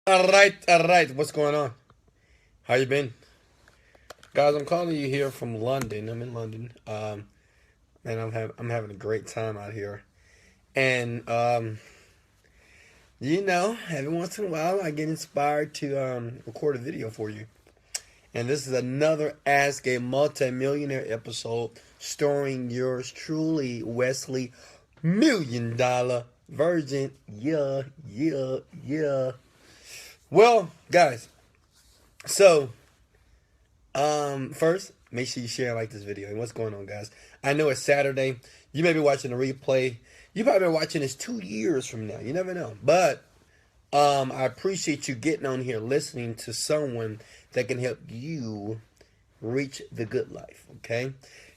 All right. What's going on? How you been, guys? I'm calling you here from London. I'm in London. And I'm having a great time out here. And every once in a while, I get inspired to record a video for you. And this is another Ask a Multi-Millionaire episode starring yours truly, Wesley $1,000,000 Virgin. Yeah, yeah, yeah. Well, guys. So first, make sure you share and like this video. And what's going on, guys? I know it's Saturday. You may be watching a replay. You probably been watching this 2 years from now. You never know. But I appreciate you getting on here listening to someone that can help you reach the good life. Okay?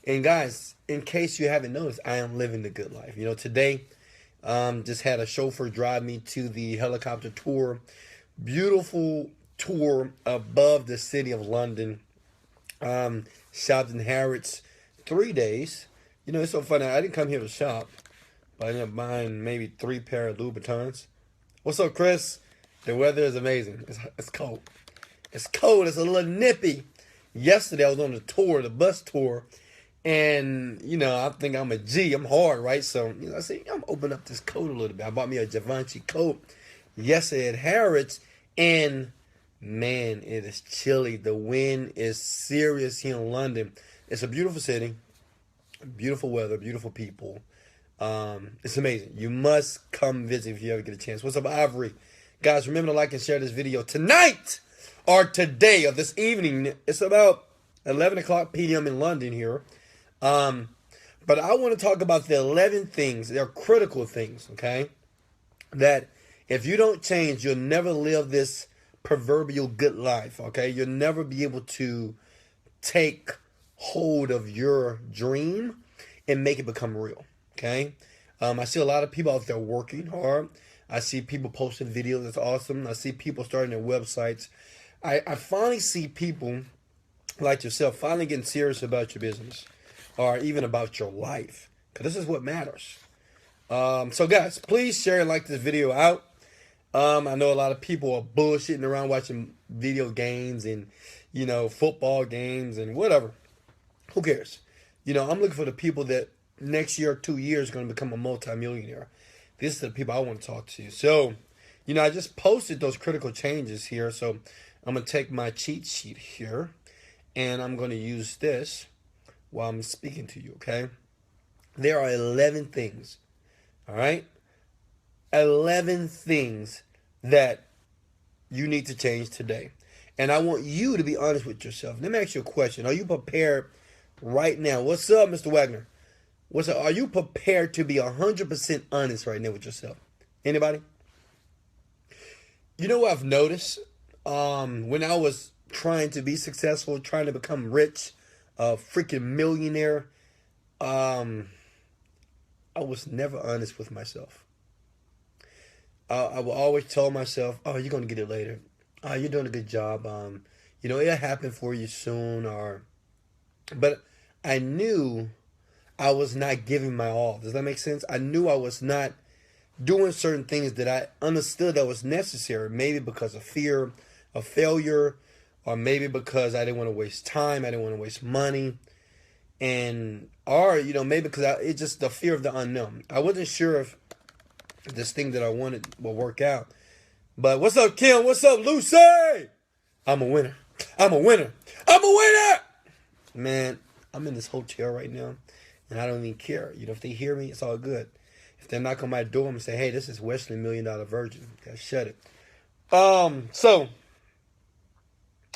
And guys, in case you haven't noticed, I am living the good life. Today, just had a chauffeur drive me to the helicopter tour. Beautiful tour above the city of London. Shopped in Harrods 3 days. It's so funny. I didn't come here to shop, but I ended up buying maybe 3 pair of Louboutins. What's up, Chris? The weather is amazing. It's cold. It's cold. It's a little nippy. Yesterday I was on the bus tour, and I think I'm a G. I'm hard, right? So I said I'm open up this coat a little bit. I bought me a Givenchy coat yesterday at Harrods, and man, it is chilly. The wind is serious here in London. It's a beautiful city, beautiful weather, beautiful people. It's amazing. You must come visit if you ever get a chance. What's up, Ivory? Guys, remember to like and share this video tonight or today or this evening. It's about 11 o'clock p.m. in London here. But I want to talk about the 11 things. They're critical things, okay? That if you don't change, you'll never live this proverbial good life, okay? You'll never be able to take hold of your dream and make it become real, okay? I see a lot of people out there working hard. I see people posting videos. That's awesome. I see people starting their websites. I finally see people like yourself finally getting serious about your business or even about your life, because this is what matters. So guys, please share and like this video out. I know a lot of people are bullshitting around watching video games and, football games and whatever. Who cares? I'm looking for the people that next year or 2 years are going to become a multimillionaire. These are the people I want to talk to. So, I just posted those critical changes here. So I'm going to take my cheat sheet here and I'm going to use this while I'm speaking to you, okay? There are 11 things, all right? 11 things that you need to change today. And I want you to be honest with yourself. Let me ask you a question. Are you prepared right now? What's up, Mr. Wagner? What's up? Are you prepared to be 100% honest right now with yourself? Anybody? You know what I've noticed? When I was trying to be successful, trying to become rich, a freaking millionaire, I was never honest with myself. I will always tell myself, "Oh, you're gonna get it later. Oh, you're doing a good job. It'll happen for you soon." But I knew I was not giving my all. Does that make sense? I knew I was not doing certain things that I understood that was necessary. Maybe because of fear of failure, or maybe because I didn't want to waste time. I didn't want to waste money, or maybe because it's just the fear of the unknown. I wasn't sure if this thing that I wanted will work out. But what's up, Kim? What's up, Lucy? I'm a winner. I'm a winner. I'm a winner! Man, I'm in this hotel right now, and I don't even care. If they hear me, it's all good. If they knock on my door and say, "Hey, this is Wesley $1,000,000 Virgin," gotta shut it. So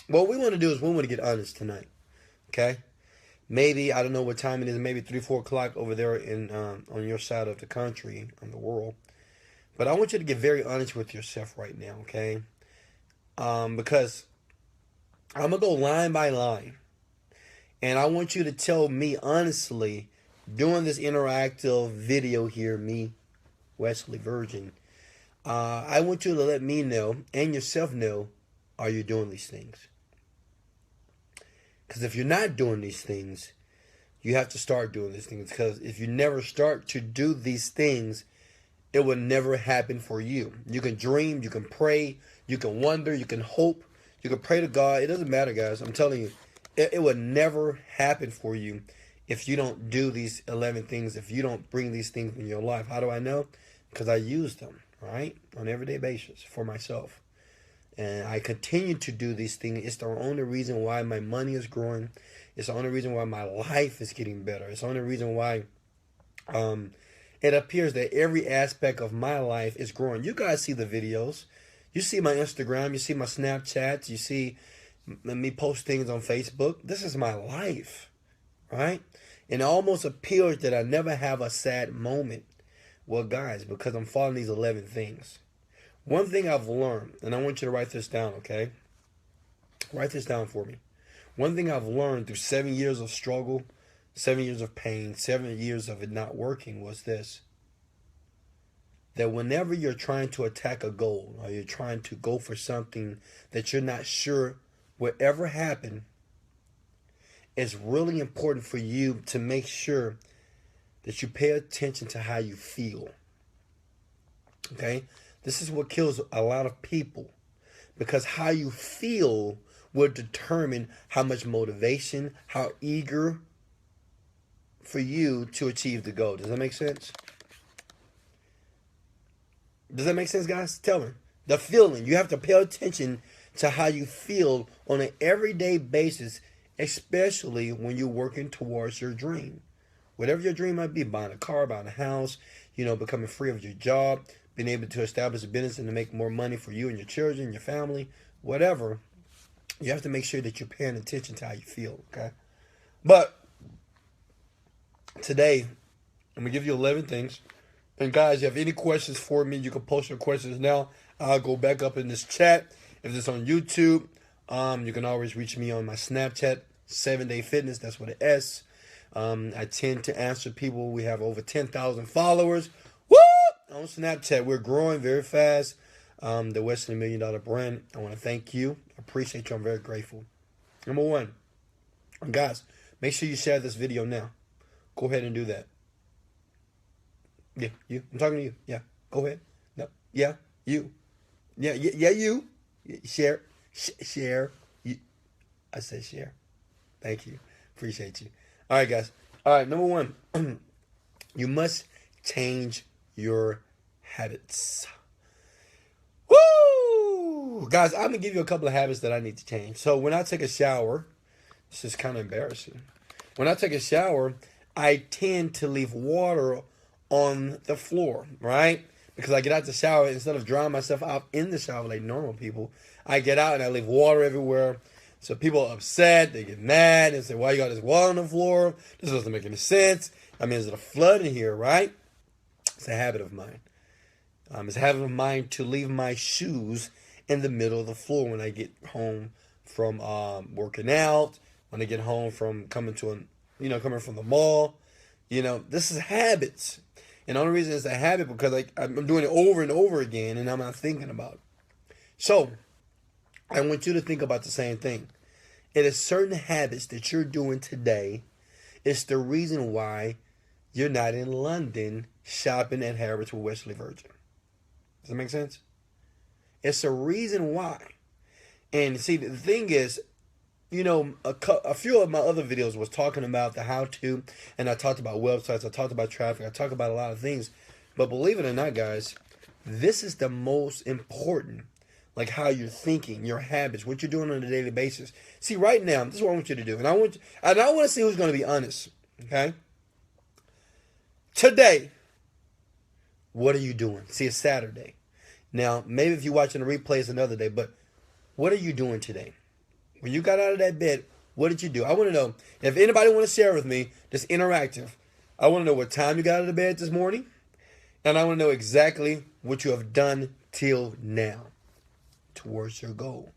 what we want to do is we want to get honest tonight, okay? Maybe, I don't know what time it is, maybe 3, 4 o'clock over there in on your side of the country, on the world. But I want you to get very honest with yourself right now, okay? Because I'm going to go line by line. And I want you to tell me honestly, doing this interactive video here, me, Wesley Virgin, I want you to let me know and yourself know, are you doing these things? Because if you're not doing these things, you have to start doing these things. Because if you never start to do these things, it will never happen for you. You can dream, you can pray, you can wonder, you can hope, you can pray to God. It doesn't matter, guys. I'm telling you, it will never happen for you if you don't do these 11 things, if you don't bring these things in your life. How do I know? Because I use them, right, on an everyday basis for myself. And I continue to do these things. It's the only reason why my money is growing. It's the only reason why my life is getting better. It's the only reason why it appears that every aspect of my life is growing. You guys see the videos. You see my Instagram. You see my Snapchats. You see me post things on Facebook. This is my life, right? And it almost appears that I never have a sad moment. Well, guys, because I'm following these 11 things. One thing I've learned, and I want you to write this down, okay? Write this down for me. One thing I've learned through 7 years of struggle, 7 years of pain, 7 years of it not working was this. That whenever you're trying to attack a goal or you're trying to go for something that you're not sure will ever happen, it's really important for you to make sure that you pay attention to how you feel. Okay? This is what kills a lot of people, because how you feel will determine how much motivation, how eager for you to achieve the goal. Does that make sense? Does that make sense, guys? Tell me. The feeling. You have to pay attention to how you feel on an everyday basis, especially when you're working towards your dream. Whatever your dream might be, buying a car, buying a house, becoming free of your job, being able to establish a business and to make more money for you and your children, your family, whatever. You have to make sure that you're paying attention to how you feel, okay? But today, I'm going to give you 11 things. And guys, if you have any questions for me, you can post your questions now. I'll go back up in this chat. If it's on YouTube, you can always reach me on my Snapchat, 7-Day Fitness. That's with an S. I tend to answer people. We have over 10,000 followers. Woo! On Snapchat, we're growing very fast. The Wesley $1 Million brand. I want to thank you. I appreciate you. I'm very grateful. Number one, guys, make sure you share this video now. Go ahead and do that. Yeah, you. I'm talking to you. Yeah, go ahead. No, yeah, you. Yeah, you. Share. Share. You. I said share. Thank you. Appreciate you. All right, guys. All right, number one, you must change your habits. Woo! Guys, I'm going to give you a couple of habits that I need to change. So when I take a shower, this is kind of embarrassing. When I take a shower, I tend to leave water on the floor, right? Because I get out the shower, instead of drying myself out in the shower like normal people, I get out and I leave water everywhere. So people are upset, they get mad, and say, why you got this water on the floor? This doesn't make any sense. I mean, is it a flood in here, right? It's a habit of mine. It's a habit of mine to leave my shoes in the middle of the floor when I get home from working out, when I get home from coming from the mall. This is habits. And the only reason it's a habit because I'm doing it over and over again and I'm not thinking about it. So, I want you to think about the same thing. It is certain habits that you're doing today. It's the reason why you're not in London shopping at Harrods with Wesley Virgin. Does that make sense? It's a reason why. And see, the thing is, a few of my other videos was talking about the how-to, and I talked about websites, I talked about traffic, I talked about a lot of things. But believe it or not, guys, this is the most important. Like how you're thinking, your habits, what you're doing on a daily basis. See, right now, this is what I want you to do. And I want to see who's going to be honest. Okay? Today, what are you doing? See, it's Saturday. Now, maybe if you're watching the replay, it's another day. But what are you doing today? When you got out of that bed, what did you do? I want to know. If anybody want to share with me, just interactive. I want to know what time you got out of the bed this morning. And I want to know exactly what you have done till now towards your goal.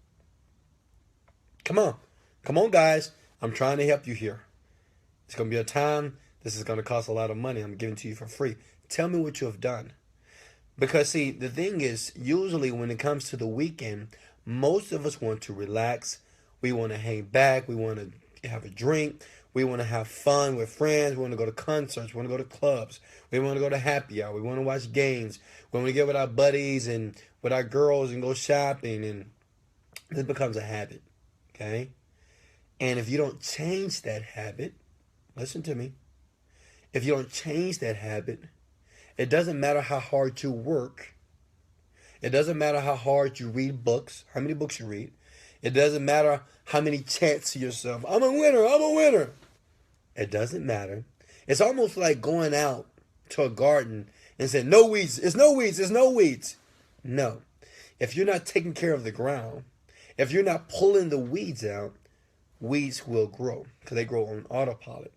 Come on, guys. I'm trying to help you here. It's going to be a time. This is going to cost a lot of money. I'm giving it to you for free. Tell me what you have done. Because, see, the thing is, usually when it comes to the weekend, most of us want to relax. We want to hang back. We want to have a drink. We want to have fun with friends. We want to go to concerts. We want to go to clubs. We want to go to happy hour. We want to watch games. We want to get with our buddies and with our girls and go shopping. And this becomes a habit, okay? And if you don't change that habit, listen to me. If you don't change that habit, it doesn't matter how hard you work. It doesn't matter how hard you read books, how many books you read. It doesn't matter how many chants to yourself. I'm a winner. I'm a winner. It doesn't matter. It's almost like going out to a garden and saying, no weeds. It's no weeds. It's no weeds. No. If you're not taking care of the ground, if you're not pulling the weeds out, weeds will grow because they grow on autopilot.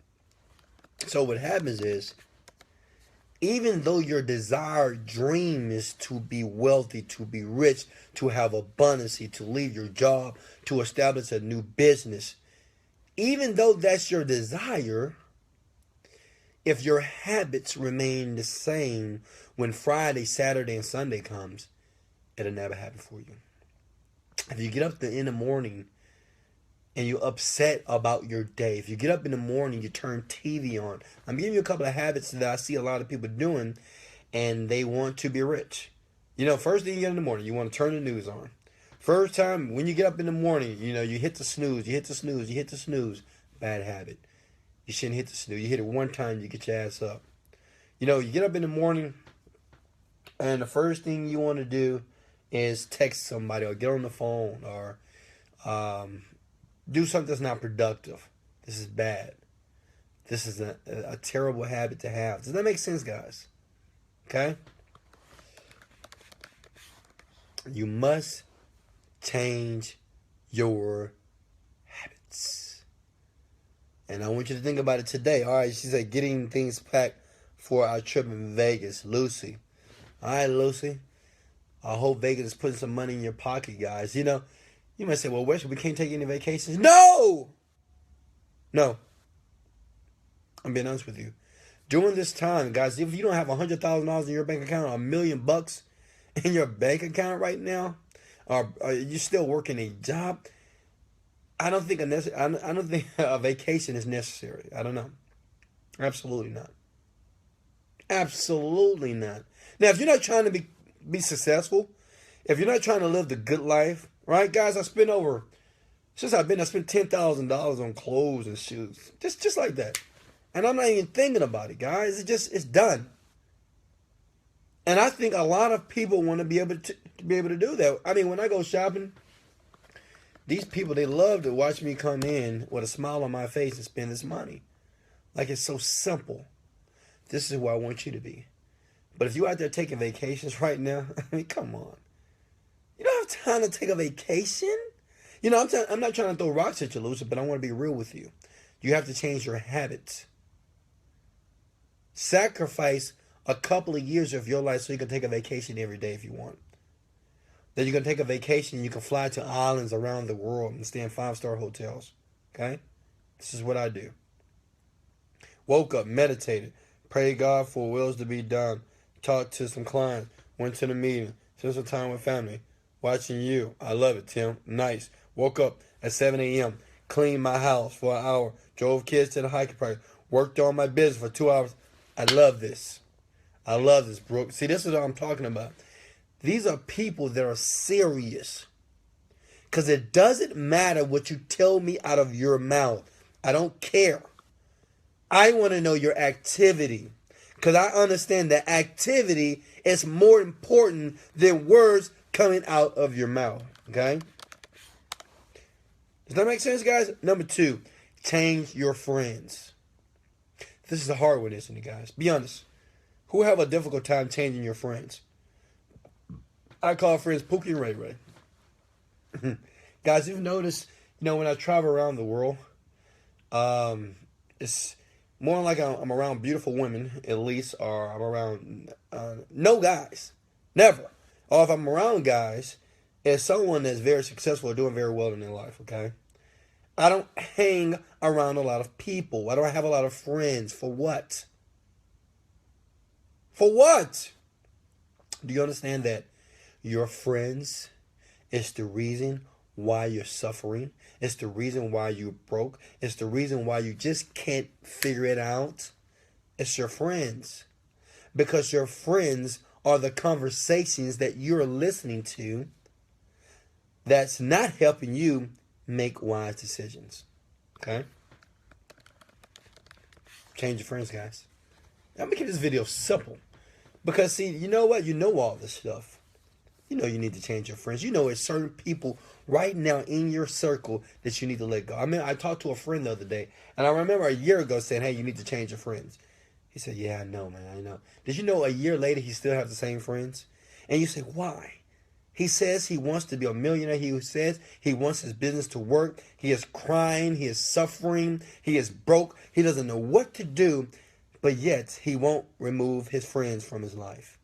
So what happens is, even though your desired dream is to be wealthy, to be rich, to have abundance, to leave your job, to establish a new business, even though that's your desire, if your habits remain the same when Friday, Saturday, and Sunday comes, it'll never happen for you. If you get up in the morning and you're upset about your day, if you get up in the morning, you turn TV on. I'm giving you a couple of habits that I see a lot of people doing, and they want to be rich. You know, first thing you get in the morning, you want to turn the news on. First time, when you get up in the morning, you know, you hit the snooze, you hit the snooze, you hit the snooze. Bad habit. You shouldn't hit the snooze. You hit it one time, you get your ass up. You know, you get up in the morning, and the first thing you want to do is text somebody or get on the phone or do something that's not productive. This is bad. This is a terrible habit to have. Does that make sense, guys? Okay? You must change your habits. And I want you to think about it today. All right, she said getting things packed for our trip in Vegas. Lucy. All right, Lucy. I hope Vegas is putting some money in your pocket, guys. You know, you might say, well, Wesley, we can't take any vacations. No! No. I'm being honest with you. During this time, guys, if you don't have $100,000 in your bank account, or $1 million in your bank account right now, or you're still working a job, I don't think a vacation is necessary. I don't know. Absolutely not. Absolutely not. Now, if you're not trying to be successful, if you're not trying to live the good life, right, guys? I spent $10,000 on clothes and shoes, just like that, and I'm not even thinking about it, guys. It's done. And I think a lot of people want to be able to do that. I mean, when I go shopping, these people, they love to watch me come in with a smile on my face and spend this money. Like, it's so simple. This is where I want you to be. But if you're out there taking vacations right now, I mean, come on. You don't have time to take a vacation. You know, I'm not trying to throw rocks at you, Lucy, but I want to be real with you. You have to change your habits. Sacrifice a couple of years of your life so you can take a vacation every day if you want. Then you can take a vacation and you can fly to islands around the world and stay in 5-star hotels. Okay? This is what I do. Woke up, meditated, prayed God for wills to be done, talked to some clients, went to the meeting, spent some time with family, watching you. I love it, Tim. Nice. Woke up at 7 a.m., cleaned my house for an hour, drove kids to the hiking park, worked on my business for 2 hours. I love this. I love this, Brooke. See, this is what I'm talking about. These are people that are serious. Because it doesn't matter what you tell me out of your mouth. I don't care. I want to know your activity. Because I understand that activity is more important than words coming out of your mouth. Okay? Does that make sense, guys? Number 2, change your friends. This is the hard one, isn't it, guys? Be honest. Who have a difficult time changing your friends? I call friends Pookie and Ray Ray. Guys, you've noticed, you know, when I travel around the world, it's more like I'm around beautiful women, at least, or I'm around no guys. Never. Or if I'm around guys, it's someone that's very successful or doing very well in their life, okay? I don't hang around a lot of people. I don't have a lot of friends. For what? For what? Do you understand that your friends is the reason why you're suffering. It's the reason why you're broke. It's the reason why you just can't figure it out. It's your friends. Because your friends are the conversations that you're listening to that's not helping you make wise decisions. Okay? Change your friends, guys. I'm making this video simple. Because, see, you know what? You know all this stuff. You know you need to change your friends. You know it's certain people right now in your circle that you need to let go. I mean, I talked to a friend the other day, and I remember a year ago saying, hey, you need to change your friends. He said, yeah, I know, man, I know. Did you know a year later he still has the same friends? And you say, why? He says he wants to be a millionaire. He says he wants his business to work. He is crying. He is suffering. He is broke. He doesn't know what to do, but yet he won't remove his friends from his life.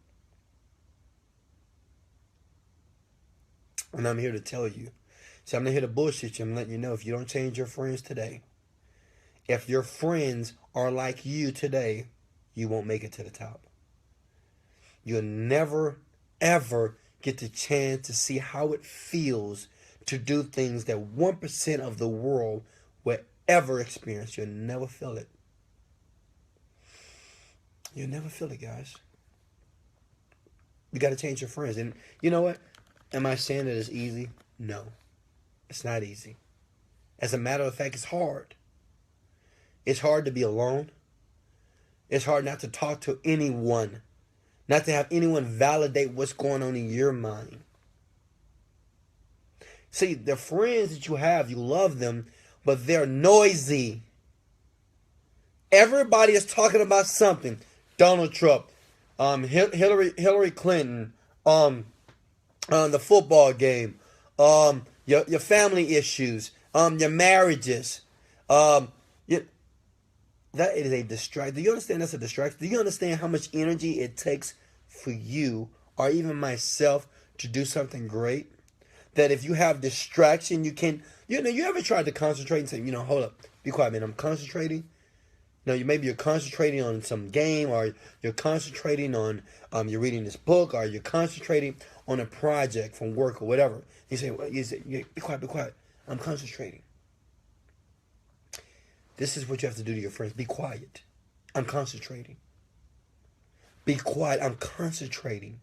And I'm here to tell you. See, I'm not here to bullshit you. I'm letting you know if you don't change your friends today, if your friends are like you today, you won't make it to the top. You'll never, ever get the chance to see how it feels to do things that 1% of the world will ever experience. You'll never feel it. You'll never feel it, guys. You got to change your friends. And you know what? Am I saying that it's easy? No. It's not easy. As a matter of fact, it's hard. It's hard to be alone. It's hard not to talk to anyone. Not to have anyone validate what's going on in your mind. See, the friends that you have, you love them, but they're noisy. Everybody is talking about something. Donald Trump, Hillary Clinton, the football game, your family issues, your marriages. That is a distraction. Do you understand that's a distraction? Do you understand how much energy it takes for you or even myself to do something great? That if you have distraction, you can, you ever tried to concentrate and say, hold up, be quiet, man, I'm concentrating. Maybe you're concentrating on some game, or you're concentrating on, you're reading this book, or you're concentrating on a project from work or whatever. You say, be quiet, I'm concentrating. This is what you have to do to your friends. Be quiet. I'm concentrating. Be quiet. I'm concentrating.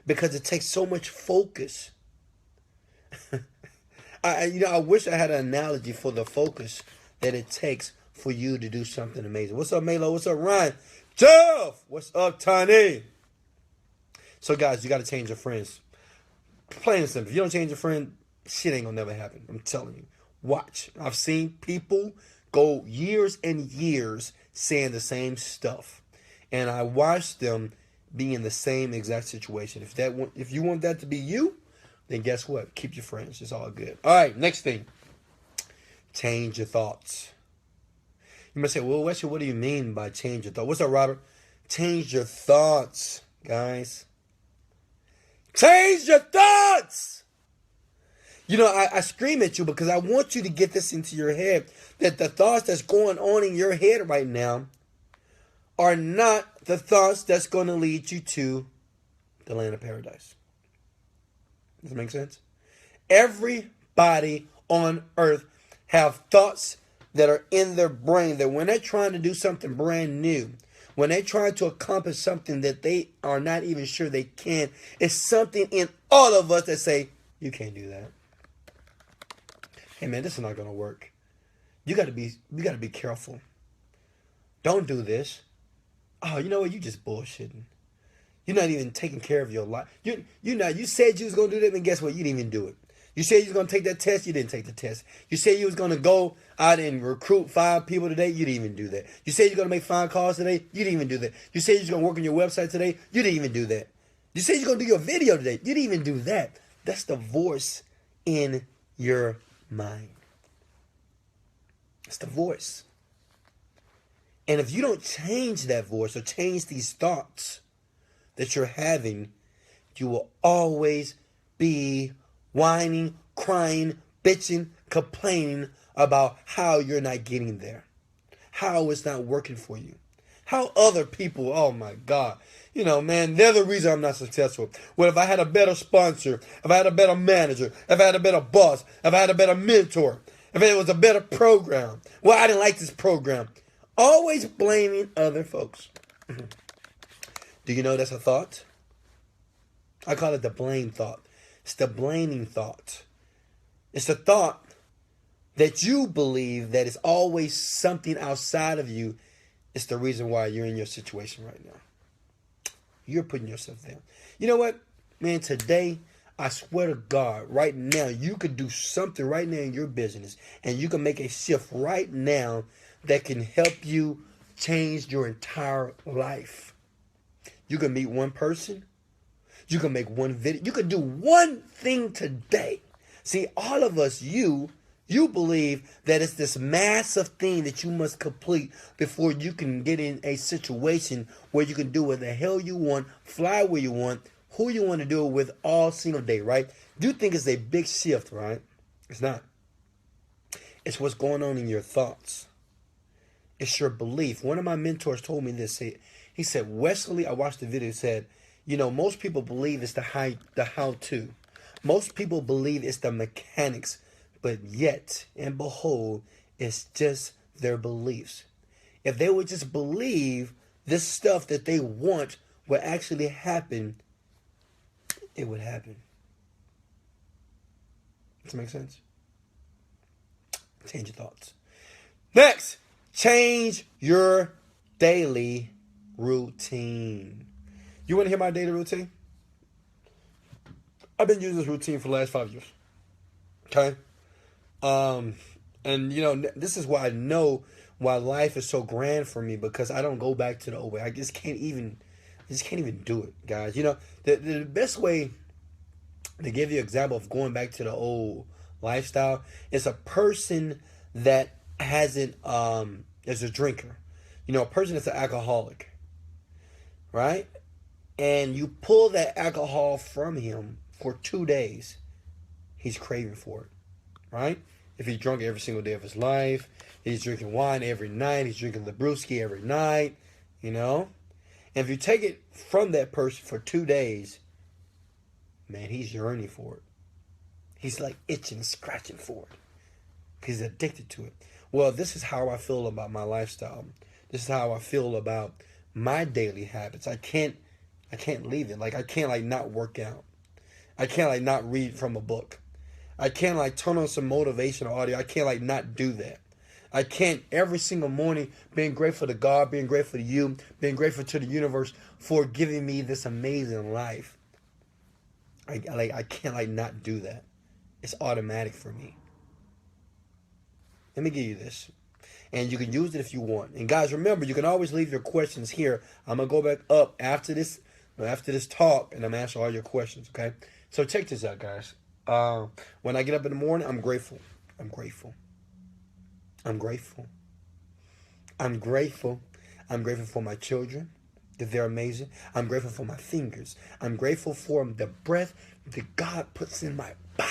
Because it takes so much focus. I wish I had an analogy for the focus that it takes for you to do something amazing. What's up, Melo? What's up, Ryan? Jeff! What's up, Tiny? So, guys, you got to change your friends. Plain and simple. If you don't change your friend, shit ain't going to never happen. I'm telling you. Watch. I've seen people go years and years saying the same stuff, and I watched them be in the same exact situation. If you want that to be you, then guess what? Keep your friends. It's all good. All right, next thing. Change your thoughts. You might say, well, Wesley, what do you mean by change your thoughts? What's up, Robert? Change your thoughts, guys. Change your thoughts! I scream at you because I want you to get this into your head, that the thoughts that's going on in your head right now are not the thoughts that's going to lead you to the land of paradise. Does that make sense? Everybody on earth have thoughts that are in their brain that when they're trying to do something brand new, when they're trying to accomplish something that they are not even sure they can, it's something in all of us that say, you can't do that. Hey man, this is not gonna work. You gotta be careful. Don't do this. Oh, you know what? You just bullshitting. You're not even taking care of your life. You said you was gonna do that, and guess what? You didn't even do it. You said you was gonna take that test, you didn't take the test. You said you was gonna go out and recruit 5 people today, you didn't even do that. You said you're gonna make 5 calls today, you didn't even do that. You said you're gonna work on your website today, you didn't even do that. You said you're gonna do your video today, you didn't even do that. That's the voice in your mind. It's the voice. And if you don't change that voice or change these thoughts that you're having, you will always be whining, crying, bitching, complaining about how you're not getting there, how it's not working for you, How other people, oh my God. You know, man, they're the reason I'm not successful. Well, if I had a better sponsor, if I had a better manager, if I had a better boss, if I had a better mentor, if it was a better program. Well, I didn't like this program. Always blaming other folks. Do you know that's a thought? I call it the blame thought. It's the blaming thought. It's the thought that you believe that it's always something outside of you. It's the reason why you're in your situation right now. You're putting yourself down. You know what? Man, today, I swear to God, right now, you could do something right now in your business. And you can make a shift right now that can help you change your entire life. You can meet one person. You can make one video. You can do one thing today. See, all of us, you believe that it's this massive thing that you must complete before you can get in a situation where you can do what the hell you want, fly where you want, who you want to do it with all single day, right? You think it's a big shift, right? It's not. It's what's going on in your thoughts. It's your belief. One of my mentors told me this. He said, Wesley, I watched the video, said, you know, most people believe it's the how-to. Most people believe it's the mechanics. But yet, and behold, it's just their beliefs. If they would just believe this stuff that they want will actually happen, it would happen. Does that make sense? Change your thoughts. Next, change your daily routine. You want to hear my daily routine? I've been using this routine for the last 5 years. Okay? And you know, this is why I know why life is so grand for me, because I don't go back to the old way. I just can't even do it, guys. You know, the best way to give you an example of going back to the old lifestyle is a person that hasn't, is a drinker. You know, a person that's an alcoholic, right? And you pull that alcohol from him for 2 days, he's craving for it, right? If he's drunk every single day of his life, he's drinking wine every night, he's drinking the brewski every night, you know? And if you take it from that person for 2 days, man, he's yearning for it. He's like itching, scratching for it. He's addicted to it. Well, this is how I feel about my lifestyle. This is how I feel about my daily habits. I can't leave it. Like, I can't like not work out. I can't like not read from a book. I can't like turn on some motivational audio. I can't like not do that. I can't every single morning being grateful to God, being grateful to you, being grateful to the universe for giving me this amazing life. I can't like not do that. It's automatic for me. Let me give you this. And you can use it if you want. And guys, remember, you can always leave your questions here. I'm going to go back up after this talk, and I'm answer all your questions, okay? So check this out, guys. When I get up in the morning, I'm grateful. I'm grateful. I'm grateful. I'm grateful. I'm grateful for my children, that they're amazing. I'm grateful for my fingers. I'm grateful for the breath that God puts in my body.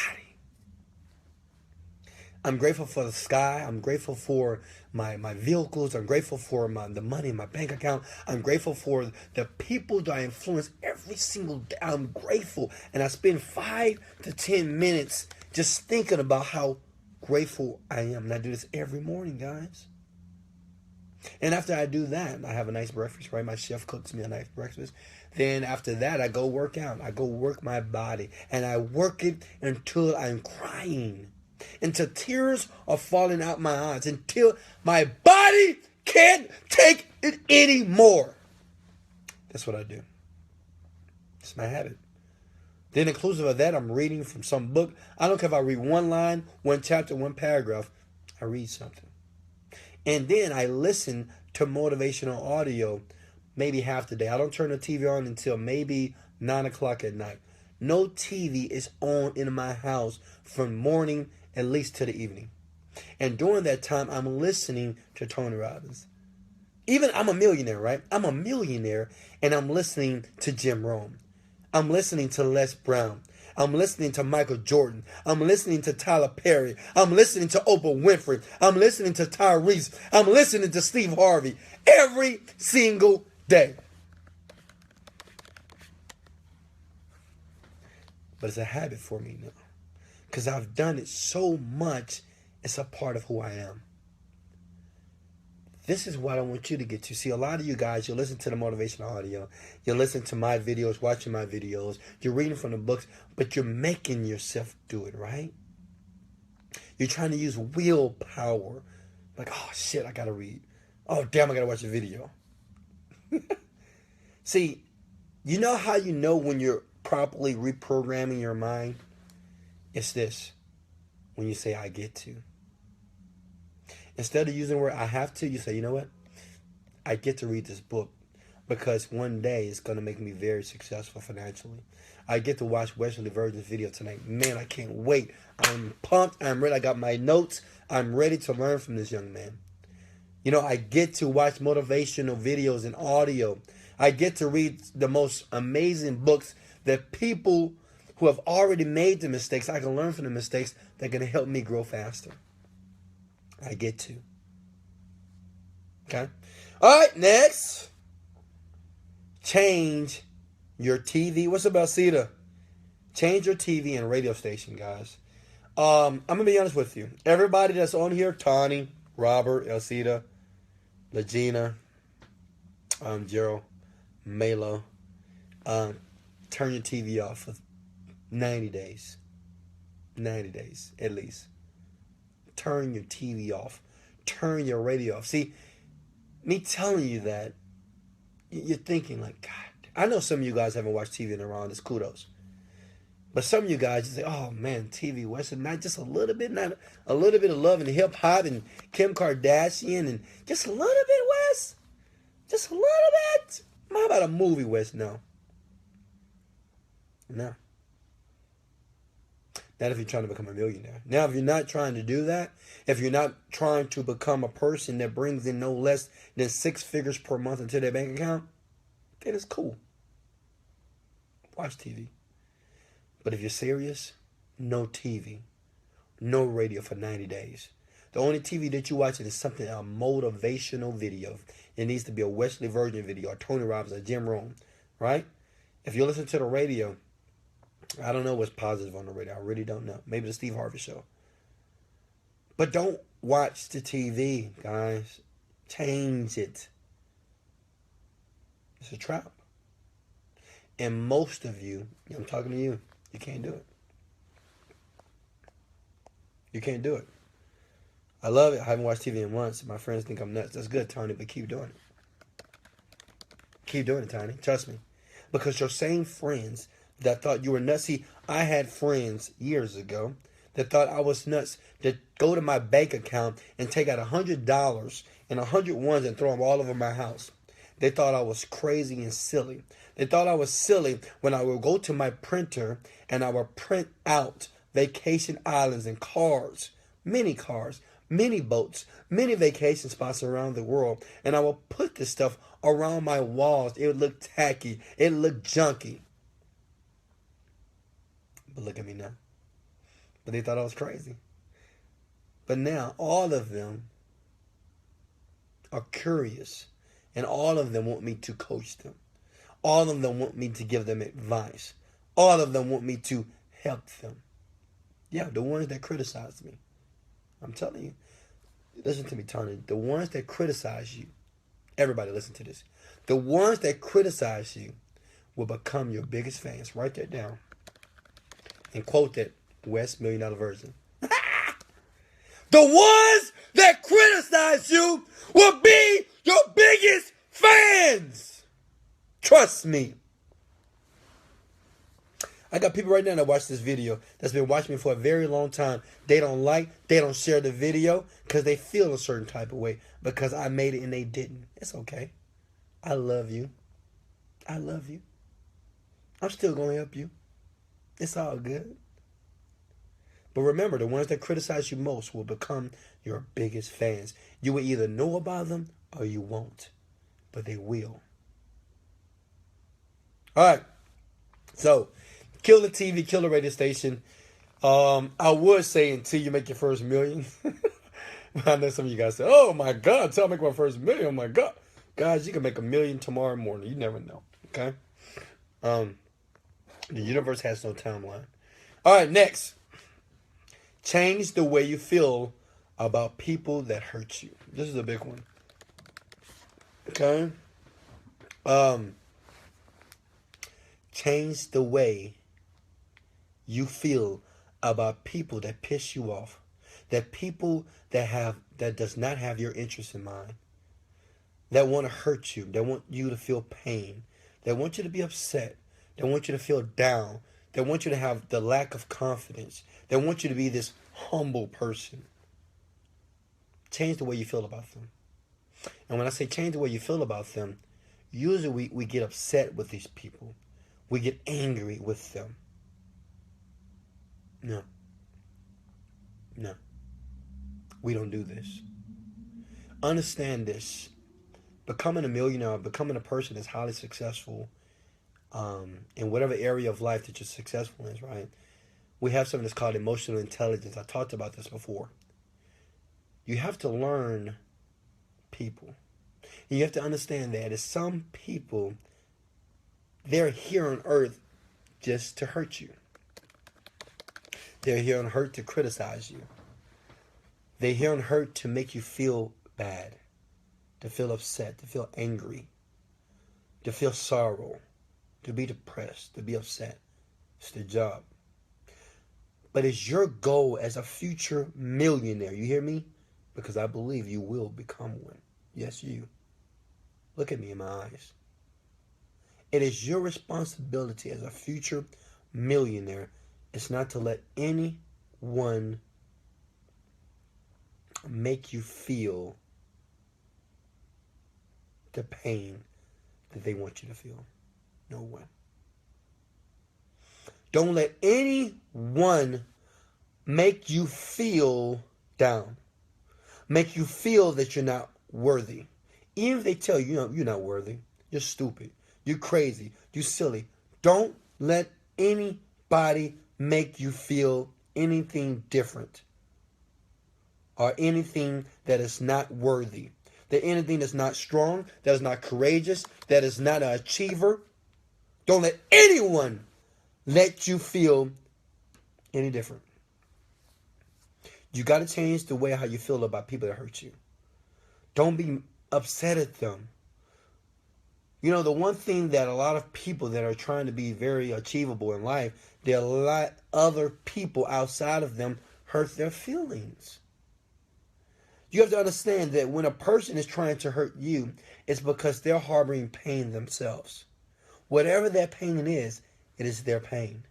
I'm grateful for the sky. I'm grateful for my vehicles. I'm grateful for the money in my bank account. I'm grateful for the people that I influence every single day. I'm grateful. And I spend 5 to 10 minutes just thinking about how grateful I am. And I do this every morning, guys. And after I do that, I have a nice breakfast, right? My chef cooks me a nice breakfast. Then after that, I go work out. I go work my body. And I work it until I'm crying. Until tears are falling out my eyes. Until my body can't take it anymore. That's what I do. It's my habit. Then inclusive of that, I'm reading from some book. I don't care if I read one line, one chapter, one paragraph. I read something. And then I listen to motivational audio maybe half the day. I don't turn the TV on until maybe 9 o'clock at night. No TV is on in my house from morning at least to the evening. And during that time, I'm listening to Tony Robbins. Even I'm a millionaire, right? I'm a millionaire, and I'm listening to Jim Rohn. I'm listening to Les Brown. I'm listening to Michael Jordan. I'm listening to Tyler Perry. I'm listening to Oprah Winfrey. I'm listening to Tyrese. I'm listening to Steve Harvey every single day. But it's a habit for me now. Because I've done it so much, it's a part of who I am. This is what I want you to get to. See, a lot of you guys, you listen to the motivational audio. You listen to my videos, watching my videos. You're reading from the books, but you're making yourself do it, right? You're trying to use willpower. Like, oh, shit, I got to read. Oh, damn, I got to watch a video. See, you know how you know when you're properly reprogramming your mind? It's this. When you say, I get to. Instead of using the word I have to, you say, you know what? I get to read this book because one day it's going to make me very successful financially. I get to watch Wesley Virgin's video tonight. Man, I can't wait. I'm pumped. I'm ready. I got my notes. I'm ready to learn from this young man. You know, I get to watch motivational videos and audio. I get to read the most amazing books that people who have already made the mistakes, I can learn from the mistakes that are going to help me grow faster. I get to. Okay? All right, next. Change your TV. What's up, Alcida? Change your TV and radio station, guys. I'm going to be honest with you. Everybody that's on here, Tawny, Robert, Alcida, Legina, Gerald, Melo, turn your TV off for 90 days. 90 days, at least. Turn your TV off. Turn your radio off. See, me telling you that, you're thinking like, God, I know some of you guys haven't watched TV in a while, and it's kudos. But some of you guys, you say, oh man, TV, Western, not just a little bit, not a little bit of love and hip hop and Kim Kardashian and just a little bit, Wes. Just a little bit. How about a movie, Wes? No. No. Not if you're trying to become a millionaire. Now, if you're not trying to do that, if you're not trying to become a person that brings in no less than 6 figures per month into their bank account, then it's cool. Watch TV. But if you're serious, no TV, no radio for 90 days. The only TV that you watch is something, a motivational video. It needs to be a Wesley Virgin video, or Tony Robbins, or Jim Rohn, right? If you listen to the radio, I don't know what's positive on the radio. I really don't know. Maybe the Steve Harvey show. But don't watch the TV, guys. Change it. It's a trap. And most of you, I'm talking to you, you can't do it. You can't do it. I love it. I haven't watched TV in months. My friends think I'm nuts. That's good, Tony, but keep doing it. Keep doing it, Tony. Trust me. Because your same friends that thought you were nuts. See, I had friends years ago that thought I was nuts that go to my bank account and take out $100 and 100 ones and throw them all over my house. They thought I was crazy and silly. They thought I was silly when I would go to my printer and I would print out vacation islands and cars, mini boats, many vacation spots around the world. And I would put this stuff around my walls. It would look tacky. It looked junky. But look at me now. But they thought I was crazy. But now all of them are curious. And all of them want me to coach them. All of them want me to give them advice. All of them want me to help them. Yeah, the ones that criticize me. I'm telling you. Listen to me, Tony. The ones that criticize you. Everybody listen to this. The ones that criticize you will become your biggest fans. Write that down. And quote that, West $1,000,000 Virgin. The ones that criticize you will be your biggest fans. Trust me. I got people right now that watch this video that's been watching me for a very long time. They don't share the video because they feel a certain type of way because I made it and they didn't. It's okay. I love you. I love you. I'm still going to help you. It's all good. But remember, the ones that criticize you most will become your biggest fans. You will either know about them or you won't. But they will. All right. So, Kill the TV, kill the radio station. I would say until you make your first million. I know some of you guys say, "Oh my God, until I make my first million, oh my God." Guys, you can make $1 million tomorrow morning. You never know. Okay? The universe has no timeline. All right, next. Change the way you feel about people that hurt you. This is a big one. Okay? Change the way you feel about people that piss you off. That people that does not have your interest in mind. That want to hurt you. That want you to feel pain. That want you to be upset. That want you to feel down. That want you to have the lack of confidence. That want you to be this humble person. Change the way you feel about them. And when I say change the way you feel about them, usually we get upset with these people. We get angry with them. No. No. We don't do this. Understand this. Becoming a millionaire, becoming a person that's highly successful in whatever area of life that you're successful in, right? We have something that's called emotional intelligence. I talked about this before. You have to learn people. And you have to understand that some people, they're here on earth just to hurt you. They're here on earth to criticize you. They're here on earth to make you feel bad, to feel upset, to feel angry, to feel sorrow, to be depressed, to be upset. It's their job. But it's your goal as a future millionaire. You hear me? Because I believe you will become one. Yes, you. Look at me in my eyes. It is your responsibility as a future millionaire. It's not to let anyone make you feel the pain that they want you to feel. No one. Don't let anyone make you feel down. Make you feel that you're not worthy. Even if they tell you, you're not worthy. You're stupid. You're crazy. You're silly. Don't let anybody make you feel anything different. Or anything that is not worthy. That anything that's not strong, that is not courageous, that is not an achiever. Don't let anyone let you feel any different. You got to change the way how you feel about people that hurt you. Don't be upset at them. You know, the one thing that a lot of people that are trying to be very achievable in life, there are a lot other people outside of them hurt their feelings. You have to understand that when a person is trying to hurt you, it's because they're harboring pain themselves. Whatever that pain is, it is their pain.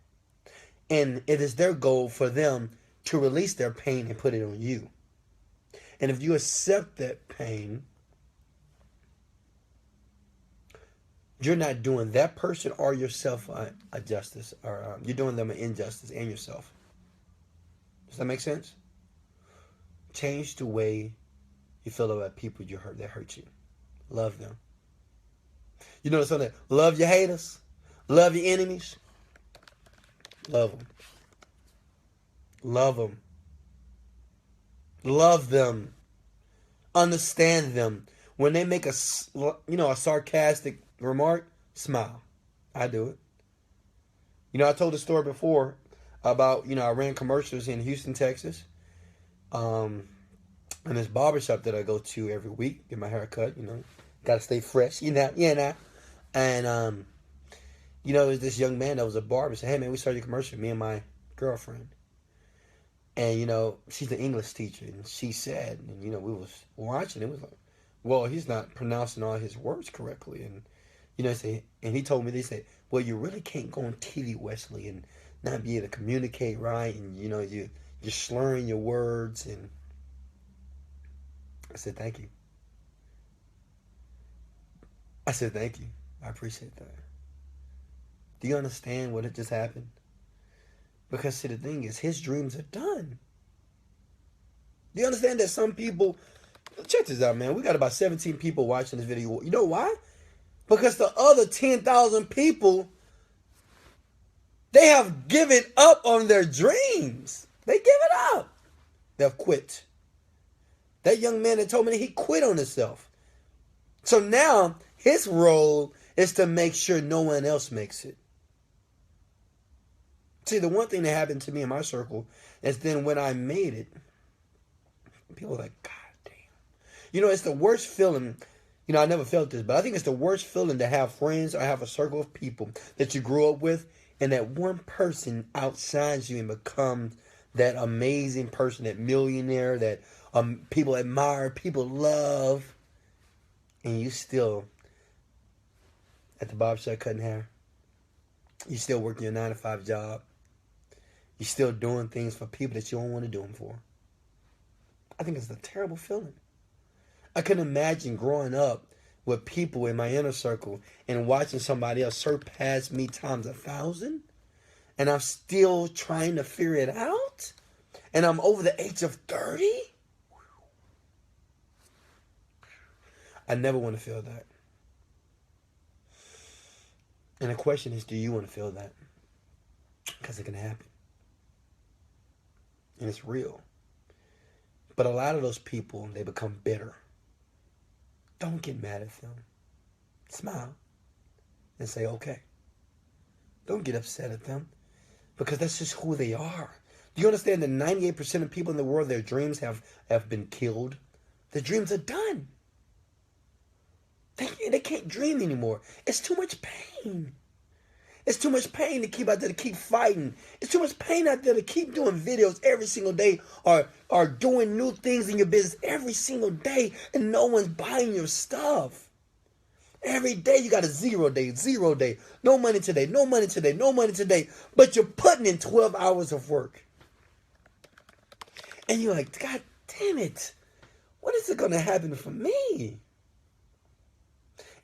And it is their goal for them to release their pain and put it on you. And if you accept that pain, you're not doing that person or yourself a justice, or you're doing them an injustice and yourself. Does that make sense? Change the way you feel about people that hurt you. Love them. You know something? Love your haters. Love your enemies. Love them. Love them. Love them. Understand them. When they make a sarcastic remark, smile. I do it. I told the story before about, I ran commercials in Houston, Texas. And this barbershop that I go to every week, get my hair cut, got to stay fresh, And, there's this young man that was a barber. Said, "Hey, man, we started a commercial, me and my girlfriend." And, she's an English teacher. And she said, and, we was watching. It was like, well, he's not pronouncing all his words correctly. And, and he told me, they said, well, you really can't go on TV, Wesley, and not be able to communicate right. And, you're slurring your words. And I said, thank you. I said, thank you. I appreciate that. Do you understand what had just happened? Because, see, the thing is, his dreams are done. Do you understand that some people... Check this out, man. We got about 17 people watching this video. You know why? Because the other 10,000 people They have given up on their dreams. They give it up. They've quit. That young man that told me that he quit on himself. So now his role is to make sure no one else makes it. See, the one thing that happened to me in my circle is then when I made it, people were like, God damn. You know, it's the worst feeling. You know, I never felt this, but I think it's the worst feeling to have friends or have a circle of people that you grew up with, and that one person outshines you and becomes that amazing person, that millionaire that people admire, people love, and you still at the barbershop cutting hair. You still working your 9-to-5 job. You're still doing things for people that you don't want to do them for. I think it's a terrible feeling. I couldn't imagine growing up with people in my inner circle and watching somebody else surpass me times 1,000, and I'm still trying to figure it out, and I'm over the age of 30. I never want to feel that. And the question is, do you want to feel that? Because it can happen. And it's real. But a lot of those people, they become bitter. Don't get mad at them. Smile and say, okay. Don't get upset at them, because that's just who they are. Do you understand that 98% of people in the world, their dreams have been killed? Their dreams are done. They can't dream anymore. It's too much pain. It's too much pain to keep out there to keep fighting. It's too much pain out there to keep doing videos every single day or doing new things in your business every single day, and no one's buying your stuff. Every day you got a 0 day, 0 day. No money today, no money today, no money today. But you're putting in 12 hours of work. And you're like, God damn it. What is it going to happen for me?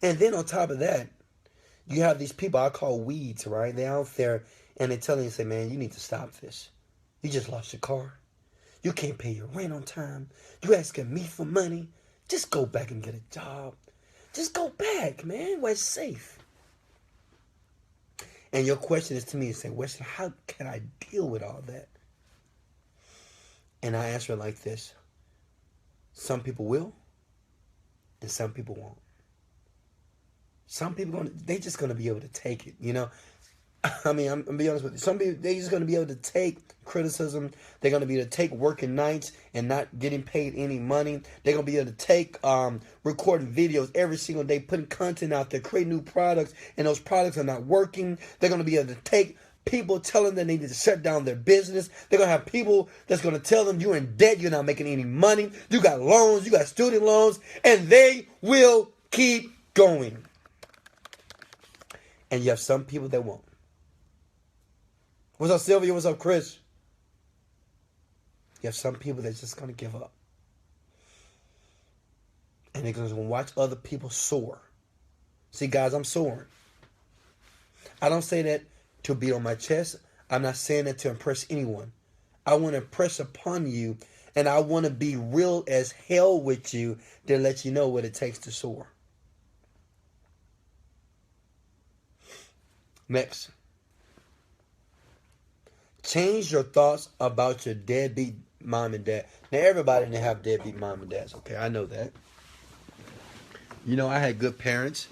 And then on top of that, you have these people I call weeds, right? They're out there and they're telling you, say, man, you need to stop this. You just lost your car. You can't pay your rent on time. You asking me for money. Just go back and get a job. Just go back, man, where it's safe. And your question is to me, say, Wesley, how can I deal with all that? And I answer it like this. Some people will, and some people won't. Some people, they just going to be able to take it, you know. I mean, I'm going to be honest with you. Some people, they're just going to be able to take criticism. They're going to be able to take working nights and not getting paid any money. They're going to be able to take recording videos every single day, putting content out there, creating new products, and those products are not working. They're going to be able to take people telling them they need to shut down their business. They're going to have people that's going to tell them you're in debt, you're not making any money, you got loans, you got student loans, and they will keep going. And you have some people that won't. What's up, Sylvia? What's up, Chris? You have some people that's just going to give up. And they're going to watch other people soar. See, guys, I'm soaring. I don't say that to beat on my chest. I'm not saying that to impress anyone. I want to impress upon you, and I want to be real as hell with you to let you know what it takes to soar. Next. Change your thoughts about your deadbeat mom and dad. Now, everybody didn't have deadbeat mom and dads, okay? I know that. You know, I had good parents,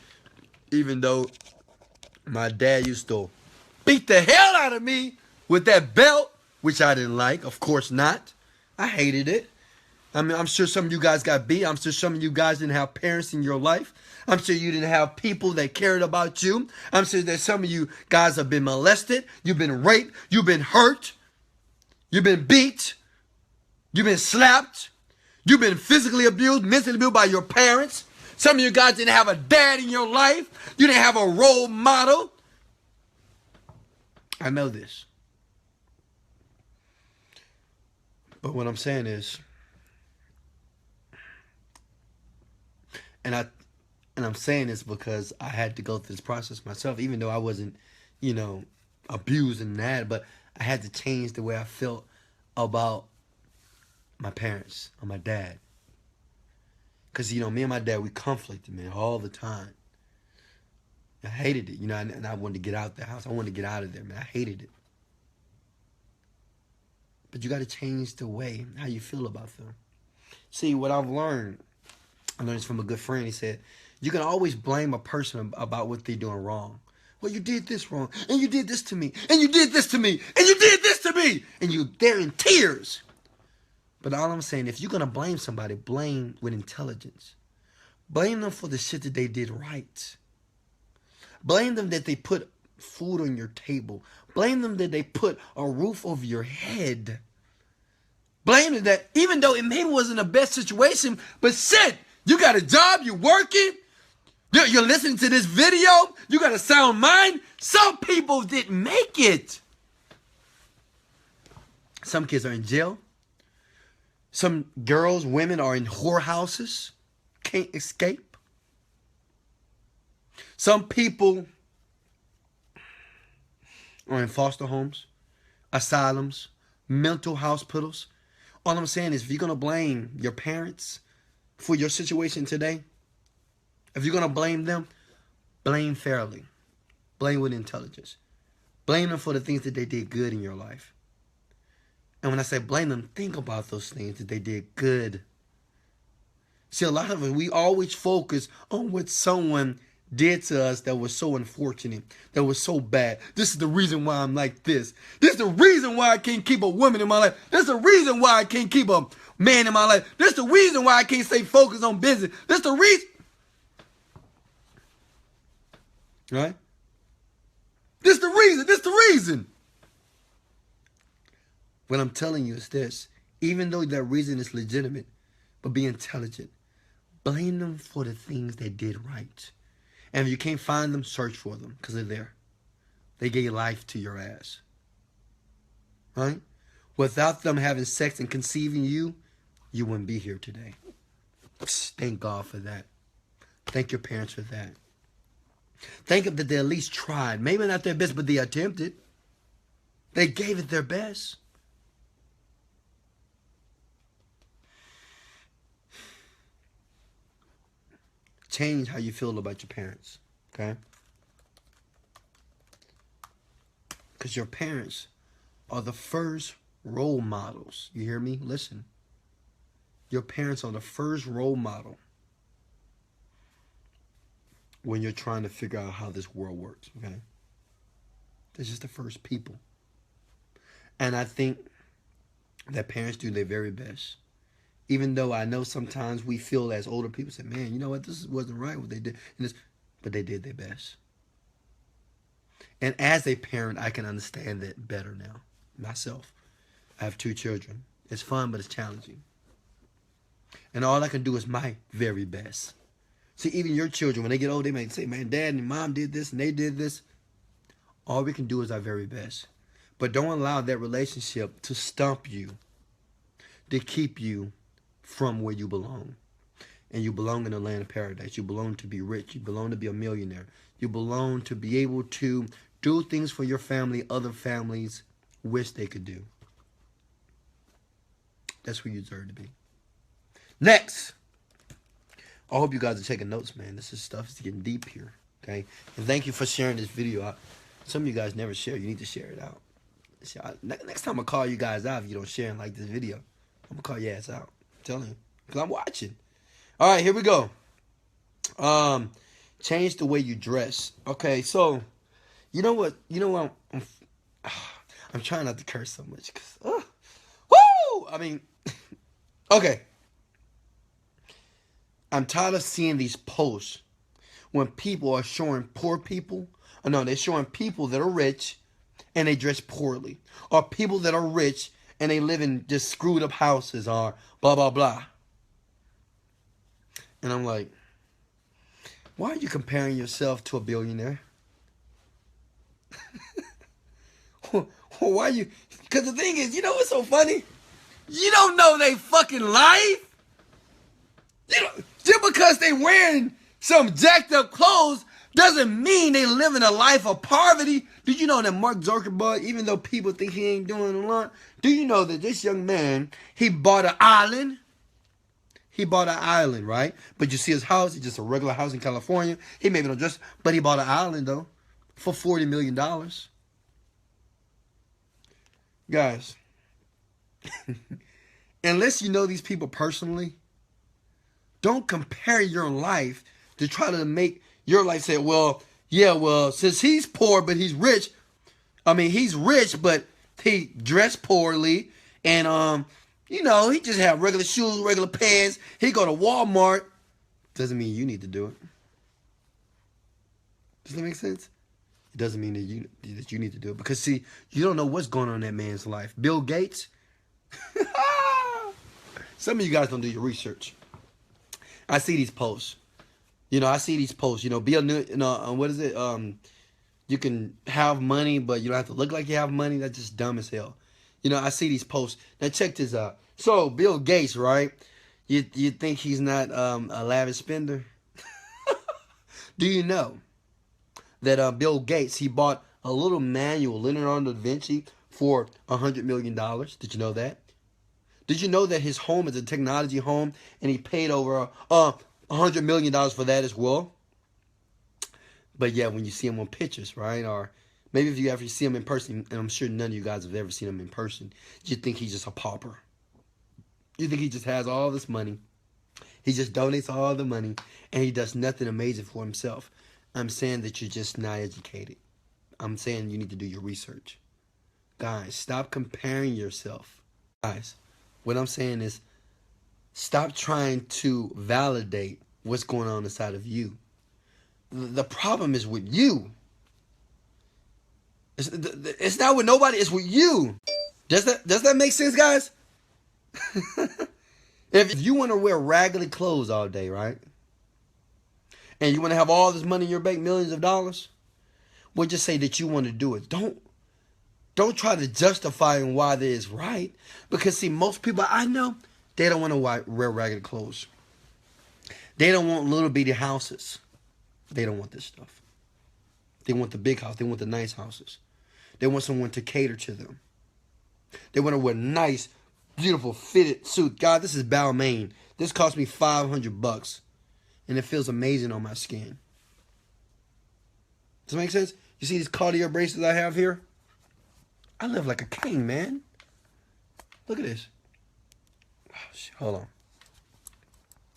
even though my dad used to beat the hell out of me with that belt, which I didn't like. Of course not. I hated it. I mean, I'm sure some of you guys got beat. I'm sure some of you guys didn't have parents in your life. I'm sure you didn't have people that cared about you. I'm sure that some of you guys have been molested. You've been raped. You've been hurt. You've been beat. You've been slapped. You've been physically abused, mentally abused by your parents. Some of you guys didn't have a dad in your life. You didn't have a role model. I know this. But what I'm saying is, and I'm saying this because I had to go through this process myself, even though I wasn't, abused and that, but I had to change the way I felt about my parents or my dad. Because, me and my dad, we conflicted, man, all the time. I hated it, and I wanted to get out the house. I wanted to get out of there, man. I hated it. But you got to change the way how you feel about them. See, what I learned this from a good friend. He said, you can always blame a person about what they're doing wrong. Well, you did this wrong, and you did this to me, and you did this to me, and you did this to me, and they're in tears. But all I'm saying, if you're going to blame somebody, blame with intelligence. Blame them for the shit that they did right. Blame them that they put food on your table. Blame them that they put a roof over your head. Blame them that even though it maybe wasn't the best situation, but shit, you got a job, you're working, you're listening to this video, you got a sound mind. Some people didn't make it. Some kids are in jail. Some girls, women are in whorehouses, can't escape. Some people are in foster homes, asylums, mental hospitals. All I'm saying is, if you're going to blame your parents for your situation today, if you're going to blame them, blame fairly. Blame with intelligence. Blame them for the things that they did good in your life. And when I say blame them, think about those things that they did good. See, a lot of us, we always focus on what someone did to us that was so unfortunate, that was so bad. This is the reason why I'm like this. This is the reason why I can't keep a woman in my life. This is the reason why I can't keep a man in my life. This is the reason why I can't stay focused on business. This is the reason. Right? This is the reason. This is the reason. What I'm telling you is this. Even though that reason is legitimate, but be intelligent. Blame them for the things they did right. And if you can't find them, search for them, because they're there. They gave life to your ass. Right? Without them having sex and conceiving you, you wouldn't be here today. Thank God for that. Thank your parents for that. Thank them that they at least tried. Maybe not their best, but they attempted. They gave it their best. Change how you feel about your parents, okay? Because your parents are the first role models. You hear me? Listen. Your parents are the first role model when you're trying to figure out how this world works, okay? They're just the first people. And I think that parents do their very best. Even though I know sometimes we feel as older people say, man, you know what, this wasn't right what they did. But they did their best. And as a parent, I can understand that better now. Myself. I have 2 children. It's fun, but it's challenging. And all I can do is my very best. See, even your children, when they get old, they may say, man, dad and mom did this and they did this. All we can do is our very best. But don't allow that relationship to stump you, to keep you from where you belong. And you belong in the land of paradise. You belong to be rich. You belong to be a millionaire. You belong to be able to do things for your family other families wish they could do. That's where you deserve to be. Next. I hope you guys are taking notes, man. This is stuff is getting deep here. Okay? And thank you for sharing this video. Some of you guys never share. You need to share it out. Next time I call you guys out if you don't share and like this video, I'm going to call your ass out. Telling you, because I'm watching. All right, here we go. Change the way you dress. Okay, so you know what? I'm trying not to curse so much. Woo! I mean, okay. I'm tired of seeing these posts when people are showing poor people. Oh, no, they're showing people that are rich and they dress poorly, or people that are rich and they live in just screwed up houses, or blah, blah, blah. And I'm like, why are you comparing yourself to a billionaire? Why you? Because the thing is, you know what's so funny? You don't know they fucking life. Just because they wearing some jacked up clothes doesn't mean they living a life of poverty. Did you know that Mark Zuckerberg, even though people think he ain't doing a lot, do you know that this young man, he bought an island? He bought an island, right? But you see his house, it's just a regular house in California. He maybe don't just, but he bought an island though for $40 million. Guys, unless you know these people personally, don't compare your life to try to make your life say, well, yeah, well, since he's poor but he's rich, I mean, he's rich but he dressed poorly and you know, he just have regular shoes, regular pants. He go to Walmart. Doesn't mean you need to do it. Does that make sense? It doesn't mean that you need to do it. Because, see, you don't know what's going on in that man's life. Bill Gates. Some of you guys don't do your research. I see these posts. You know, I see these posts. You know, what is it? You can have money, but you don't have to look like you have money. That's just dumb as hell. You know, I see these posts. Now, check this out. So, Bill Gates, right? You think he's not a lavish spender? Do you know that Bill Gates, he bought a little manual, Leonardo da Vinci, for $100 million? Did you know that? Did you know that his home is a technology home and he paid over $100 million for that as well? But yeah, when you see him on pictures, right? Or maybe if you ever see him in person, and I'm sure none of you guys have ever seen him in person, you think he's just a pauper. You think he just has all this money. He just donates all the money and he does nothing amazing for himself. I'm saying that you're just not educated. I'm saying you need to do your research. Guys, stop comparing yourself. Guys, what I'm saying is stop trying to validate what's going on inside of you. The problem is with you. It's not with nobody, it's with you. Does that make sense, guys? If you want to wear raggedy clothes all day, right? And you want to have all this money in your bank, millions of dollars, well, just say that you want to do it. Don't try to justify why that is right. Because, see, most people I know, they don't want to wear ragged clothes. They don't want little bitty houses. They don't want this stuff. They want the big house. They want the nice houses. They want someone to cater to them. They want to wear nice, beautiful, fitted suit. God, this is Balmain. This cost me $500. And it feels amazing on my skin. Does that make sense? You see these Cartier bracelets I have here? I live like a king, man. Look at this. Oh, shit. Hold on.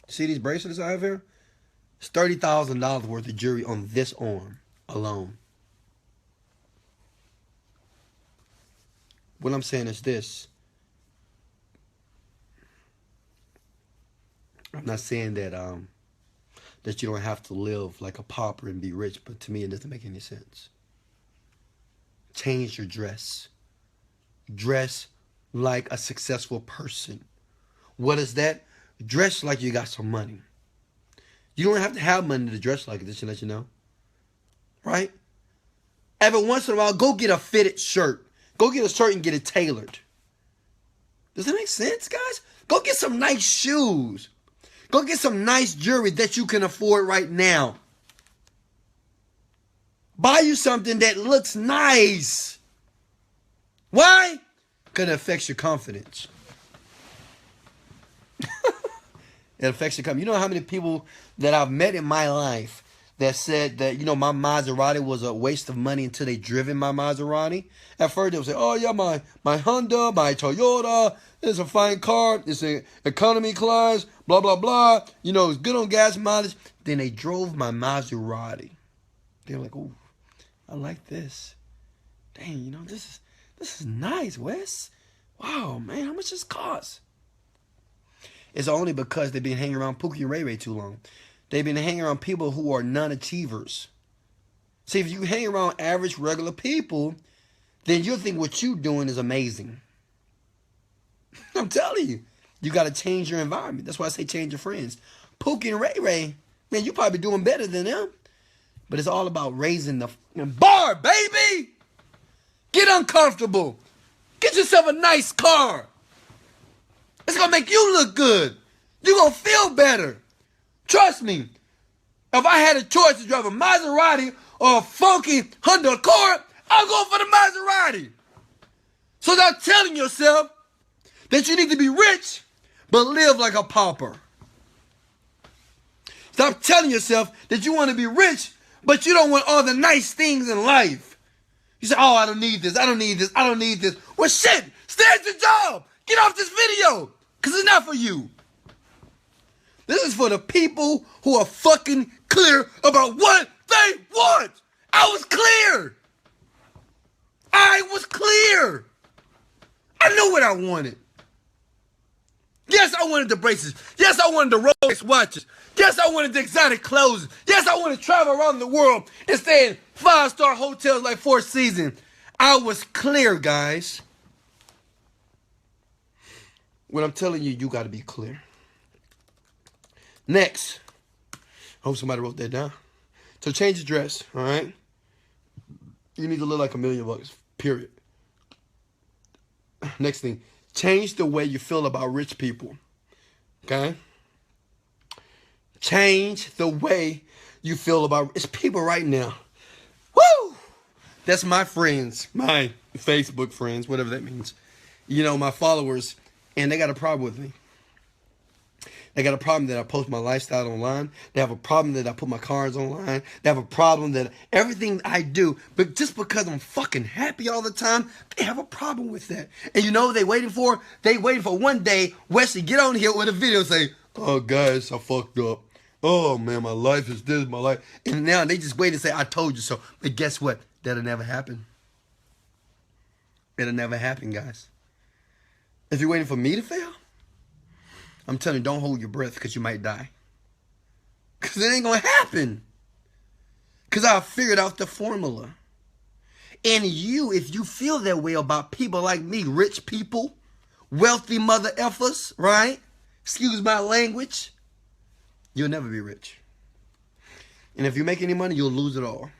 See these bracelets I have here? It's $30,000 worth of jewelry on this arm alone. What I'm saying is this. I'm not saying that that you don't have to live like a pauper and be rich, but to me it doesn't make any sense. Change your dress. Dress like a successful person. What is that? Dress like you got some money. You don't have to have money to dress like this, to let you know. Right? Every once in a while, go get a fitted shirt. Go get a shirt and get it tailored. Does that make sense, guys? Go get some nice shoes. Go get some nice jewelry that you can afford right now. Buy you something that looks nice. Why? Because it affects your confidence. It affects your confidence. You know how many people that I've met in my life that said that, you know, my Maserati was a waste of money until they driven my Maserati? At first they would say, oh yeah, my Honda, my Toyota, it's a fine car, it's an economy class, blah, blah, blah. You know, it's good on gas mileage. Then they drove my Maserati. They were like, oh, I like this. Dang, you know, this is nice, Wes. Wow, man, how much this cost? It's only because they've been hanging around Pookie and Ray Ray too long. They've been hanging around people who are non-achievers. See, if you hang around average, regular people, then you'll think what you're doing is amazing. I'm telling you. You got to change your environment. That's why I say change your friends. Pookie and Ray Ray, man, you probably doing better than them. But it's all about raising the bar, baby. Get uncomfortable. Get yourself a nice car. It's going to make you look good. You're going to feel better. Trust me. If I had a choice to drive a Maserati or a funky Honda Accord, I'll go for the Maserati. So stop telling yourself that you need to be rich, but live like a pauper. Stop telling yourself that you want to be rich, but you don't want all the nice things in life. You say, oh, I don't need this, I don't need this, I don't need this. Well, shit, stay at your job. Get off this video, because it's not for you. This is for the people who are fucking clear about what they want. I was clear. I was clear. I knew what I wanted. Yes, I wanted the braces. Yes, I wanted the Rolex watches. Yes, I wanted the exotic clothes. Yes, I wanted to travel around the world and stay in 5-star hotels like Four Seasons. I was clear, guys. What I'm telling you, you got to be clear. Next. I hope somebody wrote that down. So change your dress, all right? You need to look like $1 million, period. Next thing, change the way you feel about rich people, okay? Change the way you feel about rich people right now. Woo! That's my friends, my Facebook friends, whatever that means. You know, my followers, and they got a problem with me. They got a problem that I post my lifestyle online. They have a problem that I put my cars online. They have a problem that everything I do, but just because I'm fucking happy all the time, they have a problem with that. And you know what they waiting for? They waiting for one day Wesley get on here with a video and say, oh guys, I fucked up. Oh man, my life is this, my life. And now they just wait and say, I told you so. But guess what? That'll never happen. It'll never happen, guys. If you're waiting for me to fail, I'm telling you, don't hold your breath because you might die. Because it ain't going to happen. Because I figured out the formula. And you, if you feel that way about people like me, rich people, wealthy mother effers, right? Excuse my language. You'll never be rich. And if you make any money, you'll lose it all.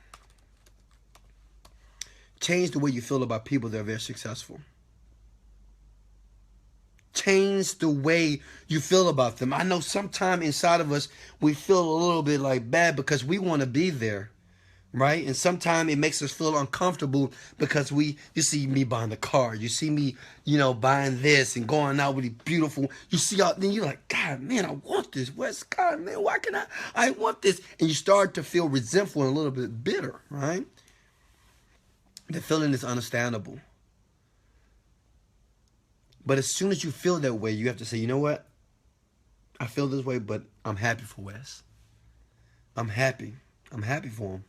Change the way you feel about people that are very successful. Change the way you feel about them. I know sometimes inside of us, we feel a little bit like bad because we want to be there, right? And sometimes it makes us feel uncomfortable because you see me buying the car. You see me, buying this and going out with the beautiful. You see out, then you're like, God, man, I want this. God, man, why can I want this? And you start to feel resentful and a little bit bitter, right? The feeling is understandable. But as soon as you feel that way, you have to say, you know what? I feel this way, but I'm happy for Wes. I'm happy. I'm happy for him.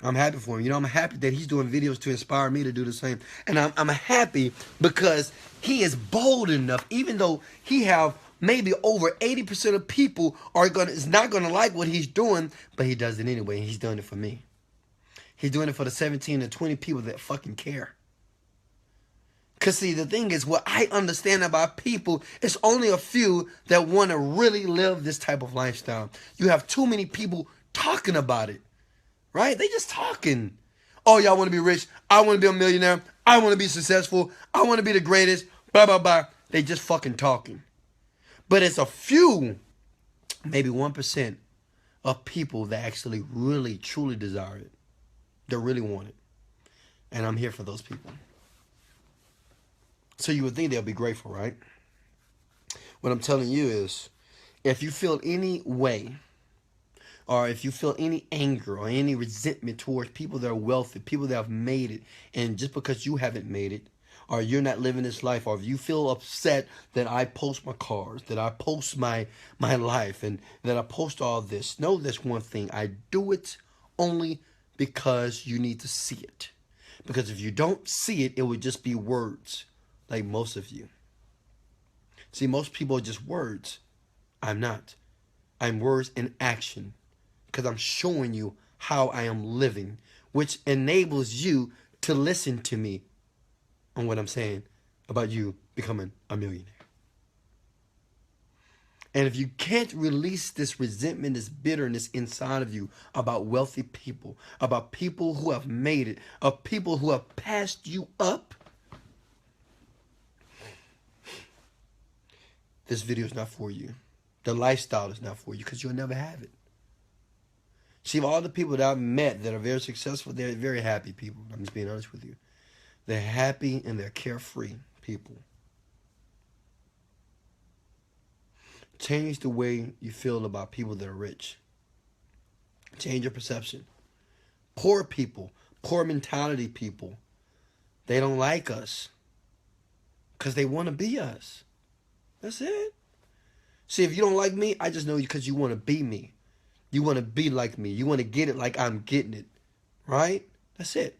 I'm happy for him. I'm happy that he's doing videos to inspire me to do the same. And I'm happy because he is bold enough, even though he have maybe over 80% of people is not going to like what he's doing, but he does it anyway, and he's doing it for me. He's doing it for the 17 to 20 people that fucking care. Because, see, the thing is, what I understand about people is only a few that want to really live this type of lifestyle. You have too many people talking about it, right? They just talking. Oh, y'all want to be rich. I want to be a millionaire. I want to be successful. I want to be the greatest. Blah, blah, blah. They just fucking talking. But it's a few, maybe 1% of people that actually really, truly desire it. That really want it. And I'm here for those people. So you would think they'll be grateful, right? What I'm telling you is, if you feel any way, or if you feel any anger or any resentment towards people that are wealthy, people that have made it, and just because you haven't made it, or you're not living this life, or if you feel upset that I post my cars, that I post my life, and that I post all this, know this one thing. I do it only because you need to see it. Because if you don't see it, it would just be words. Like most of you. See, most people are just words. I'm not. I'm words in action. Because I'm showing you how I am living. Which enables you to listen to me on what I'm saying about you becoming a millionaire. And if you can't release this resentment, this bitterness inside of you about wealthy people, about people who have made it, of people who have passed you up, this video is not for you. The lifestyle is not for you because you'll never have it. See, all the people that I've met that are very successful, they're very happy people. I'm just being honest with you. They're happy and they're carefree people. Change the way you feel about people that are rich. Change your perception. Poor people, poor mentality people, they don't like us because they want to be us. That's it. See, if you don't like me, I just know you because you want to be me. You want to be like me. You want to get it like I'm getting it. Right? That's it.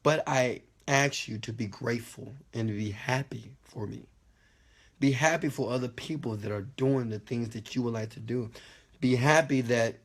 But I ask you to be grateful and to be happy for me. Be happy for other people that are doing the things that you would like to do. Be happy that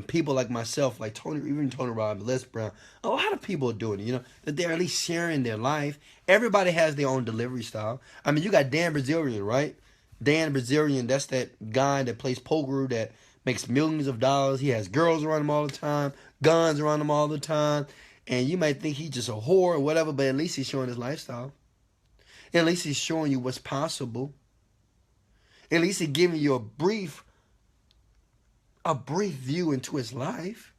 people like myself, like Tony, even Tony Robbins, Les Brown, a lot of people are doing it, you know, that they're at least sharing their life. Everybody has their own delivery style. I mean, you got Dan Brazilian, right? Dan Brazilian, that's that guy that plays poker that makes millions of dollars. He has girls around him all the time, guns around him all the time. And you might think he's just a whore or whatever, but at least he's showing his lifestyle. At least he's showing you what's possible. At least he's giving you a brief view into his life.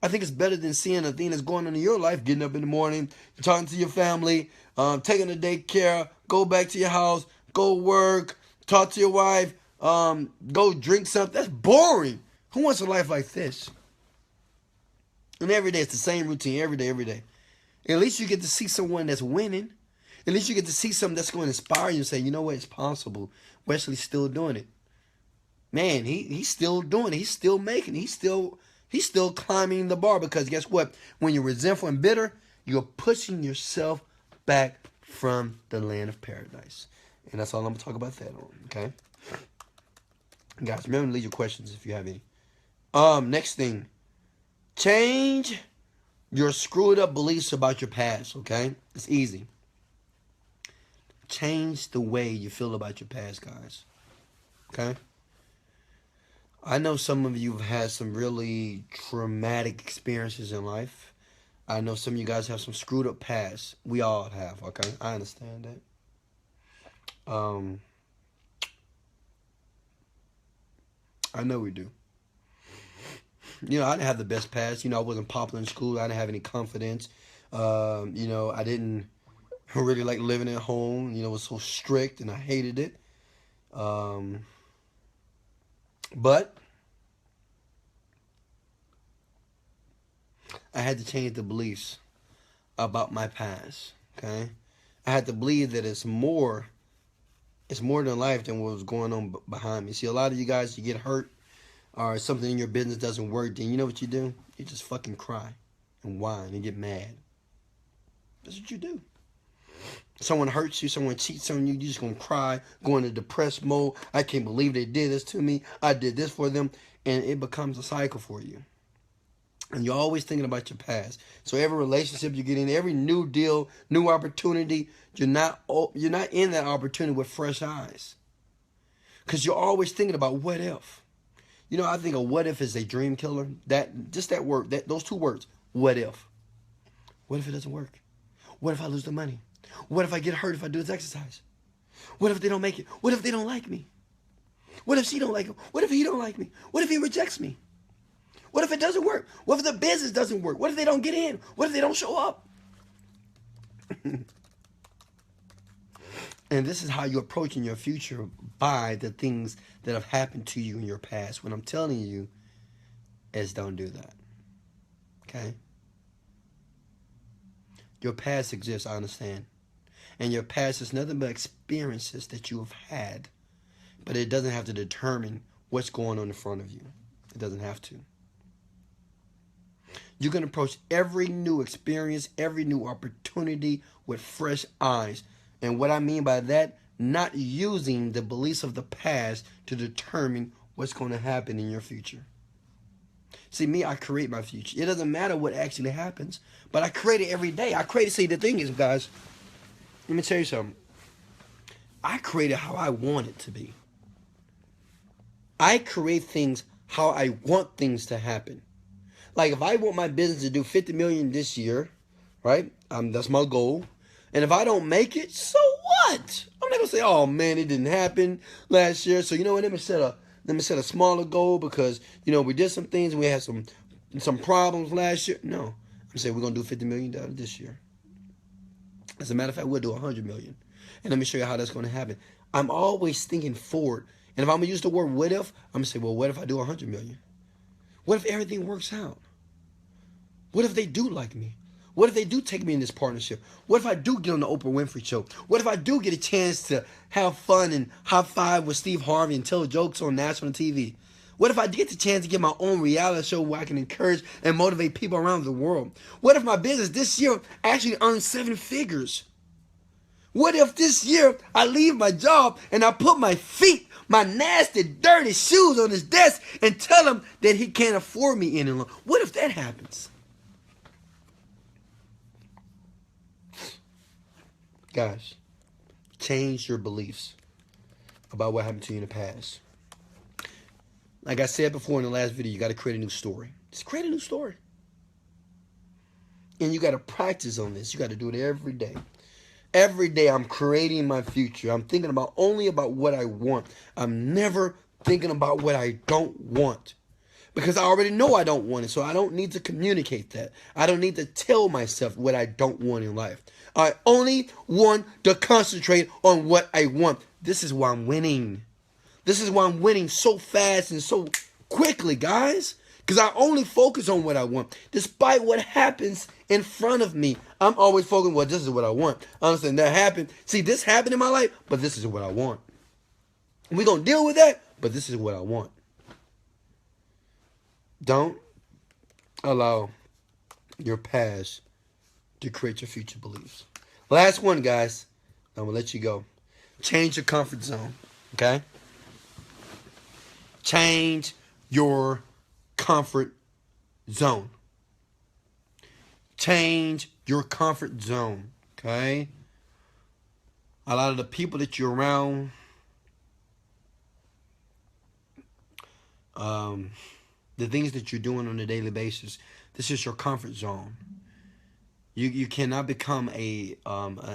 I think it's better than seeing a thing that's going on in your life, getting up in the morning, talking to your family, taking a daycare, go back to your house, go work, talk to your wife, go drink something. That's boring. Who wants a life like this? And every day it's the same routine, every day. At least you get to see someone that's winning. At least you get to see something that's going to inspire you and say, you know what, it's possible. Wesley's still doing it. Man, he's still doing it. He's still making it. He's still climbing the bar, because guess what? When you're resentful and bitter, you're pushing yourself back from the land of paradise. And that's all I'm going to talk about that on, okay? Guys, remember to leave your questions if you have any. Next thing. Change your screwed up beliefs about your past, okay? It's easy. Change the way you feel about your past, guys. Okay? I know some of you have had some really traumatic experiences in life. I know some of you guys have some screwed up past. We all have, okay? I understand that. I know we do. You know, I didn't have the best past. You know, I wasn't popular in school. I didn't have any confidence. You know, I didn't really like living at home. You know, it was so strict and I hated it. But I had to change the beliefs about my past, okay? I had to believe that it's more than life than what was going on behind me. See, a lot of you guys, you get hurt or something in your business doesn't work, then you know what you do? You just fucking cry and whine and get mad. That's what you do. Someone hurts you, someone cheats on you, you're just going to cry, go into depressed mode. I can't believe they did this to me. I did this for them. And it becomes a cycle for you. And you're always thinking about your past. So every relationship you get in, every new deal, new opportunity, you're not in that opportunity with fresh eyes. Because you're always thinking about what if. You know, I think a what if is a dream killer. That word, those two words, what if. What if it doesn't work? What if I lose the money? What if I get hurt if I do this exercise? What if they don't make it? What if they don't like me? What if she don't like him? What if he don't like me? What if he rejects me? What if it doesn't work? What if the business doesn't work? What if they don't get in? What if they don't show up? And this is how you're approaching your future, by the things that have happened to you in your past. What I'm telling you is don't do that. Okay? Your past exists, I understand. And your past is nothing but experiences that you have had. But it doesn't have to determine what's going on in front of you. It doesn't have to. You can approach every new experience, every new opportunity with fresh eyes. And what I mean by that, not using the beliefs of the past to determine what's going to happen in your future. See, me, I create my future. It doesn't matter what actually happens, but I create it every day. See, the thing is, guys, let me tell you something. I create it how I want it to be. I create things how I want things to happen. Like, if I want my business to do $50 million this year, right? That's my goal. And if I don't make it, so what? I'm not gonna say, oh man, it didn't happen last year. So you know what? Let me set a smaller goal, because you know we did some things and we had some problems last year. No, I'm saying we're gonna do $50 million this year. As a matter of fact, we'll do $100 million. And let me show you how that's going to happen. I'm always thinking forward. And if I'm going to use the word what if, I'm going to say, well, what if I do 100 million? What if everything works out? What if they do like me? What if they do take me in this partnership? What if I do get on the Oprah Winfrey Show? What if I do get a chance to have fun and high five with Steve Harvey and tell jokes on national TV? What if I get the chance to get my own reality show where I can encourage and motivate people around the world? What if my business this year actually earns 7 figures? What if this year I leave my job and I put my feet, my nasty, dirty shoes on his desk and tell him that he can't afford me any longer? What if that happens? Guys, change your beliefs about what happened to you in the past. Like I said before in the last video, you got to create a new story. Just create a new story. And you got to practice on this. You got to do it every day. Every day I'm creating my future. I'm thinking about only about what I want. I'm never thinking about what I don't want. Because I already know I don't want it. So I don't need to communicate that. I don't need to tell myself what I don't want in life. I only want to concentrate on what I want. This is why I'm winning. This is why I'm winning so fast and so quickly, guys. Because I only focus on what I want. Despite what happens in front of me, I'm always focusing, well, this is what I want. Honestly, that happened. See, this happened in my life, but this is what I want. We're going to deal with that, but this is what I want. Don't allow your past to create your future beliefs. Last one, guys. I'm going to let you go. Change your comfort zone, okay? Change your comfort zone. Change your comfort zone, okay? A lot of the people that you're around, the things that you're doing on a daily basis, this is your comfort zone. You cannot become an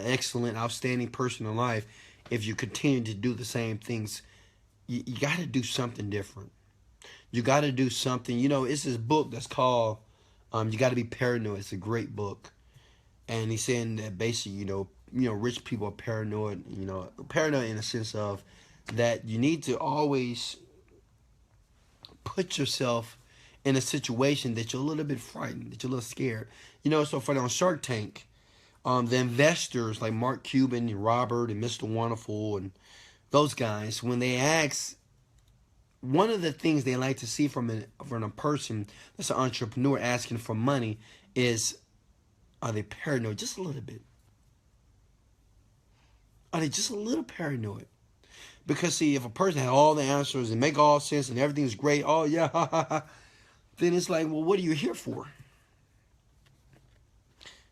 excellent, outstanding person in life if you continue to do the same things. You got to do something different. You got to do something. You know, it's this book that's called You Got to Be Paranoid. It's a great book. And he's saying that basically, you know, rich people are paranoid. You know, paranoid in the sense of that you need to always put yourself in a situation that you're a little bit frightened, that you're a little scared. You know, so for on Shark Tank, the investors like Mark Cuban and Robert and Mr. Wonderful and those guys, when they ask, one of the things they like to see from a person that's an entrepreneur asking for money is, are they paranoid? Just a little bit. Are they just a little paranoid? Because, see, if a person had all the answers and make all sense and everything's great, oh, yeah, ha, ha, ha, then it's like, well, what are you here for?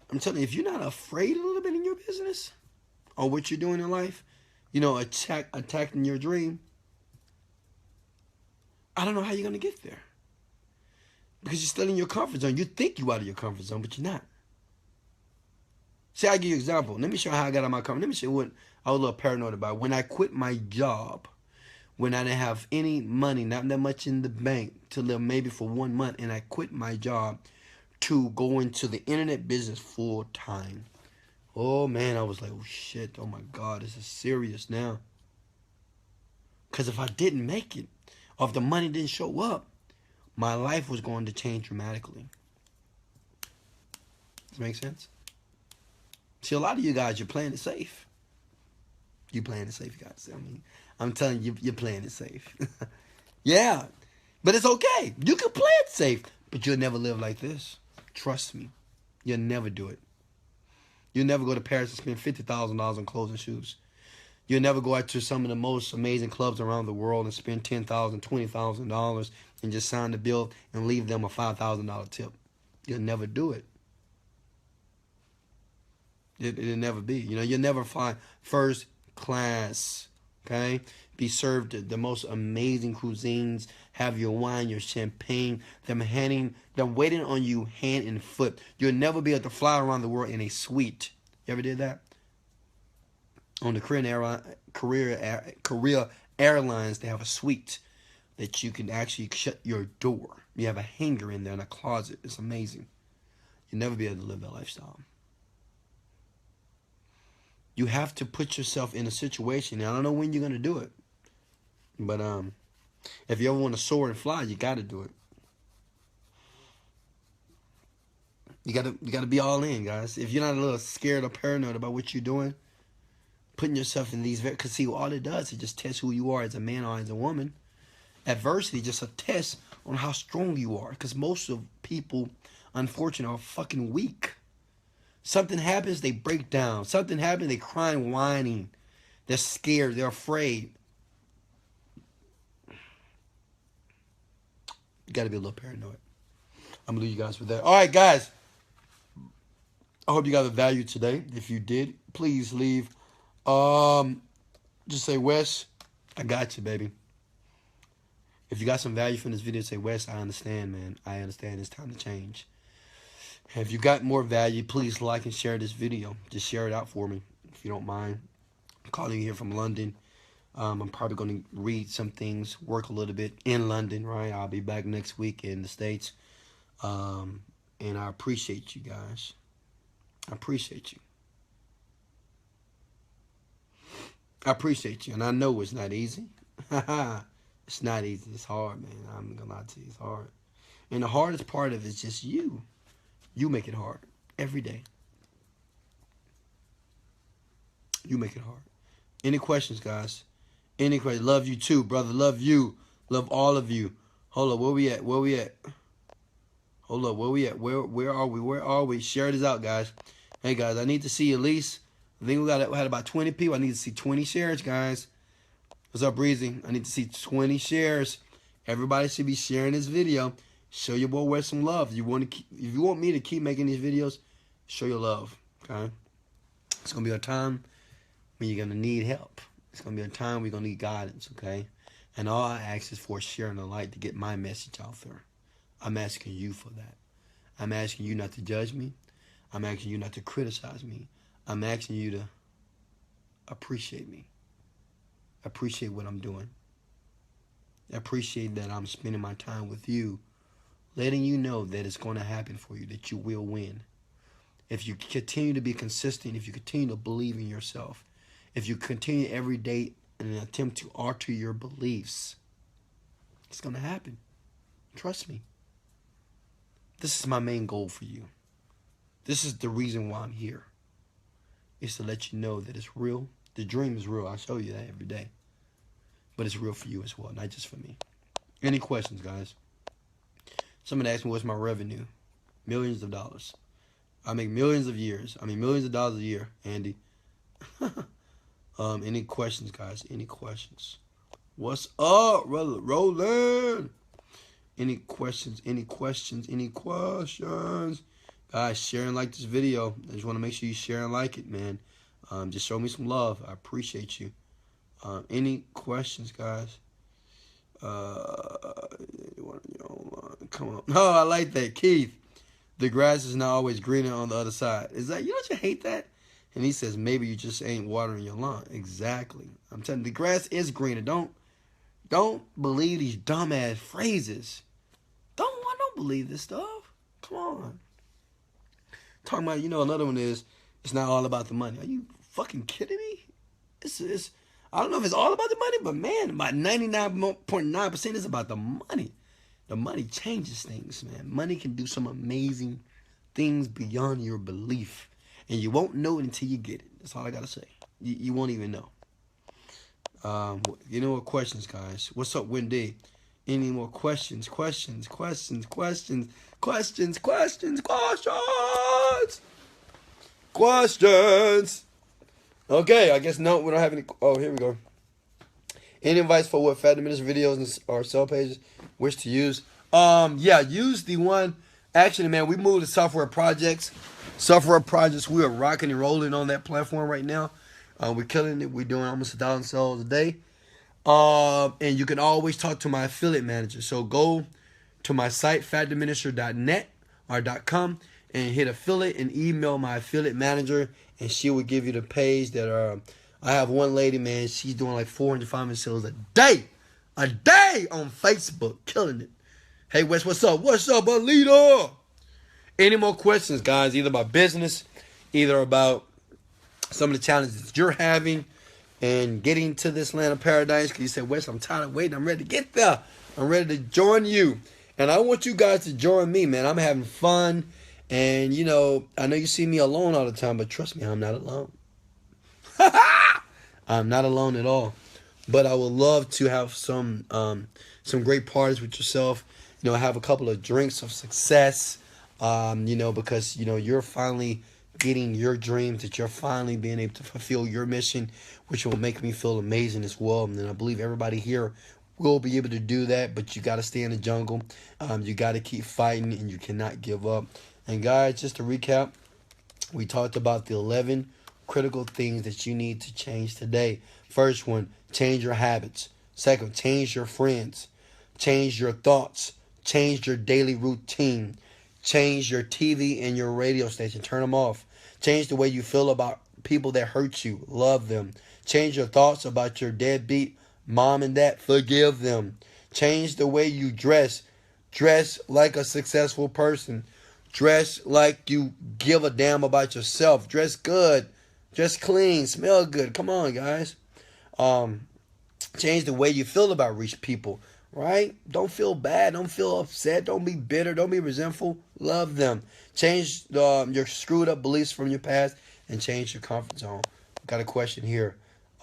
I'm telling you, if you're not afraid a little bit in your business or what you're doing in life, you know, attacking your dream, I don't know how you're going to get there. Because you're still in your comfort zone. You think you're out of your comfort zone, but you're not. See, I'll give you an example. Let me show you how I got out of my comfort. Let me show you what I was a little paranoid about. When I quit my job, when I didn't have any money, not that much in the bank, to live maybe for 1 month, and I quit my job to go into the internet business full time. Oh, man, I was like, oh, shit. Oh, my God, this is serious now. Because if I didn't make it, or if the money didn't show up, my life was going to change dramatically. Does that make sense? See, a lot of you guys, you're playing it safe. You're playing it safe, guys. I mean, I'm telling you, you're playing it safe. Yeah, but it's okay. You can play it safe, but you'll never live like this. Trust me. You'll never do it. You'll never go to Paris and spend $50,000 on clothes and shoes. You'll never go out to some of the most amazing clubs around the world and spend $10,000, $20,000 and just sign the bill and leave them a $5,000 tip. You'll never do it. It'll never be. You know, you'll never fly first class, okay? Be served the most amazing cuisines, have your wine, your champagne, them waiting on you hand and foot. You'll never be able to fly around the world in a suite. You ever did that? On the Korea Airlines, they have a suite that you can actually shut your door. You have a hanger in there in a closet. It's amazing. You'll never be able to live that lifestyle. You have to put yourself in a situation. And I don't know when you're gonna do it, but if you ever want to soar and fly, you got to do it. You gotta be all in, guys. If you're not a little scared or paranoid about what you're doing, putting yourself in these, because see, all it does is just test who you are as a man or as a woman. Adversity just a test on how strong you are, because most of people, unfortunately, are fucking weak. Something happens, they break down. Something happens, they crying, whining. They're scared, they're afraid. You gotta be a little paranoid. I'm gonna leave you guys with that. All right, guys. I hope you got the value today. If you did, please leave. Just say, Wes, I got you, baby. If you got some value from this video, say, Wes, I understand, man. I understand it's time to change. If you got more value, please like and share this video. Just share it out for me, if you don't mind. I'm calling you here from London. I'm probably going to read some things, work a little bit in London, right? I'll be back next week in the States. And I appreciate you guys. I appreciate you. I appreciate you. And I know it's not easy. It's not easy. It's hard, man. I'm going to lie to you. It's hard. And the hardest part of it is just you. You make it hard. Every day. You make it hard. Any questions, guys? Any questions? Love you too, brother. Love you. Love all of you. Hold up. Where we at? Where we at? Hold up. Where we at? Where are we? Where are we? Share this out, guys. Hey, guys. I need to see at least, I think we had about 20 people. I need to see 20 shares, guys. What's up, Breezy? I need to see 20 shares. Everybody should be sharing this video. Show your boy Wes some love. If you want me to keep making these videos, show your love. Okay? It's gonna be a time when you're gonna need help. It's gonna be a time we're gonna need guidance. Okay? And all I ask is for sharing the light to get my message out there. I'm asking you for that. I'm asking you not to judge me. I'm asking you not to criticize me. I'm asking you to appreciate me. Appreciate what I'm doing. Appreciate that I'm spending my time with you, letting you know that it's going to happen for you, that you will win. If you continue to be consistent, if you continue to believe in yourself, if you continue every day in an attempt to alter your beliefs, it's going to happen. Trust me. This is my main goal for you. This is the reason why I'm here. It's to let you know that it's real. The dream is real. I show you that every day. But it's real for you as well, not just for me. Any questions, guys? Someone asked me what's my revenue. Millions of dollars. I make millions of dollars a year, Andy. Any questions, guys? Any questions? What's up, brother? Roland? Any questions? Any questions? Any questions? Guys, share and like this video. I just want to make sure you share and like it, man. Just show me some love. I appreciate you. Any questions, guys? Come on. No, I like that. Keith, the grass is not always greener on the other side. Is that, don't you hate that? And he says, maybe you just ain't watering your lawn. Exactly. I'm telling you, the grass is greener. Don't believe these dumbass phrases. Don't believe this stuff. Come on. Talking about, another one is, it's not all about the money. Are you fucking kidding me? It's I don't know if it's all about the money, but man, about 99.9% is about the money. The money changes things, man. Money can do some amazing things beyond your belief. And you won't know it until you get it. That's all I got to say. You won't even know. Any more questions, guys? What's up, Wendy? Any more questions? Questions. Okay, I guess no, we don't have any. Oh, here we go. Any advice for what Fat Diminished videos or sell pages wish to use? Yeah, use the one. Actually, man, we moved to software projects. We are rocking and rolling on that platform right now. We're killing it. We're doing almost 1,000 sales a day. And you can always talk to my affiliate manager. So go to my site, fatdiminisher.net or .com, and hit affiliate and email my affiliate manager, and she will give you the page that I have one lady, man, she's doing like 400 500 sales a day on Facebook, killing it. Hey, Wes, what's up? What's up, Alita? Any more questions, guys? Either about business, either about some of the challenges you're having and getting to this land of paradise. Because you said, Wes, I'm tired of waiting. I'm ready to get there. I'm ready to join you. And I want you guys to join me, man. I'm having fun. And, you know, I know you see me alone all the time, but trust me, I'm not alone. I'm not alone at all. But I would love to have some great parties with yourself. You know, have a couple of drinks of success. You know, because, you know, you're finally getting your dreams, that you're finally being able to fulfill your mission, which will make me feel amazing as well. And I believe everybody here will be able to do that, but you got to stay in the jungle. You got to keep fighting, and you cannot give up. And guys, just to recap, we talked about the 11 critical things that you need to change today. First one, change your habits. Second, change your friends. Change your thoughts. Change your daily routine. Change your TV and your radio station. Turn them off. Change the way you feel about people that hurt you. Love them. Change your thoughts about your deadbeat mom and dad. Forgive them. Change the way you dress. Dress like a successful person. Dress like you give a damn about yourself. Dress good. Dress clean. Smell good. Come on, guys. Change the way you feel about rich people. Right? Don't feel bad. Don't feel upset. Don't be bitter. Don't be resentful. Love them. Change your screwed up beliefs from your past and change your comfort zone. Got a question here.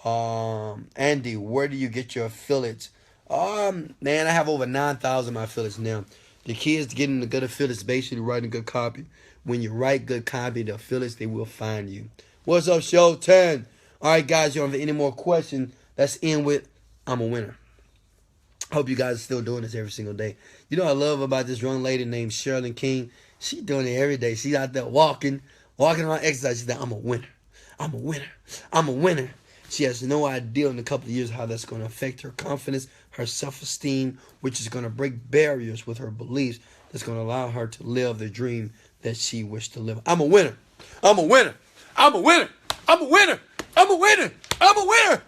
Andy, where do you get your affiliates? Man, I have over 9,000 of my affiliates now. The key is getting the good affiliates, basically writing good copy. When you write good copy, the affiliates, they will find you. What's up, show 10? All right, guys, you don't have any more questions. Let's end with I'm a winner. Hope you guys are still doing this every single day. You know what I love about this young lady named Sherilyn King? She doing it every day. She's out there walking around exercise. She's like, I'm a winner. I'm a winner. I'm a winner. She has no idea in a couple of years how that's going to affect her confidence, her self-esteem, which is going to break barriers with her beliefs. That's going to allow her to live the dream that she wished to live. I'm a winner. I'm a winner. I'm a winner. I'm a winner. I'm a winner. I'm a winner.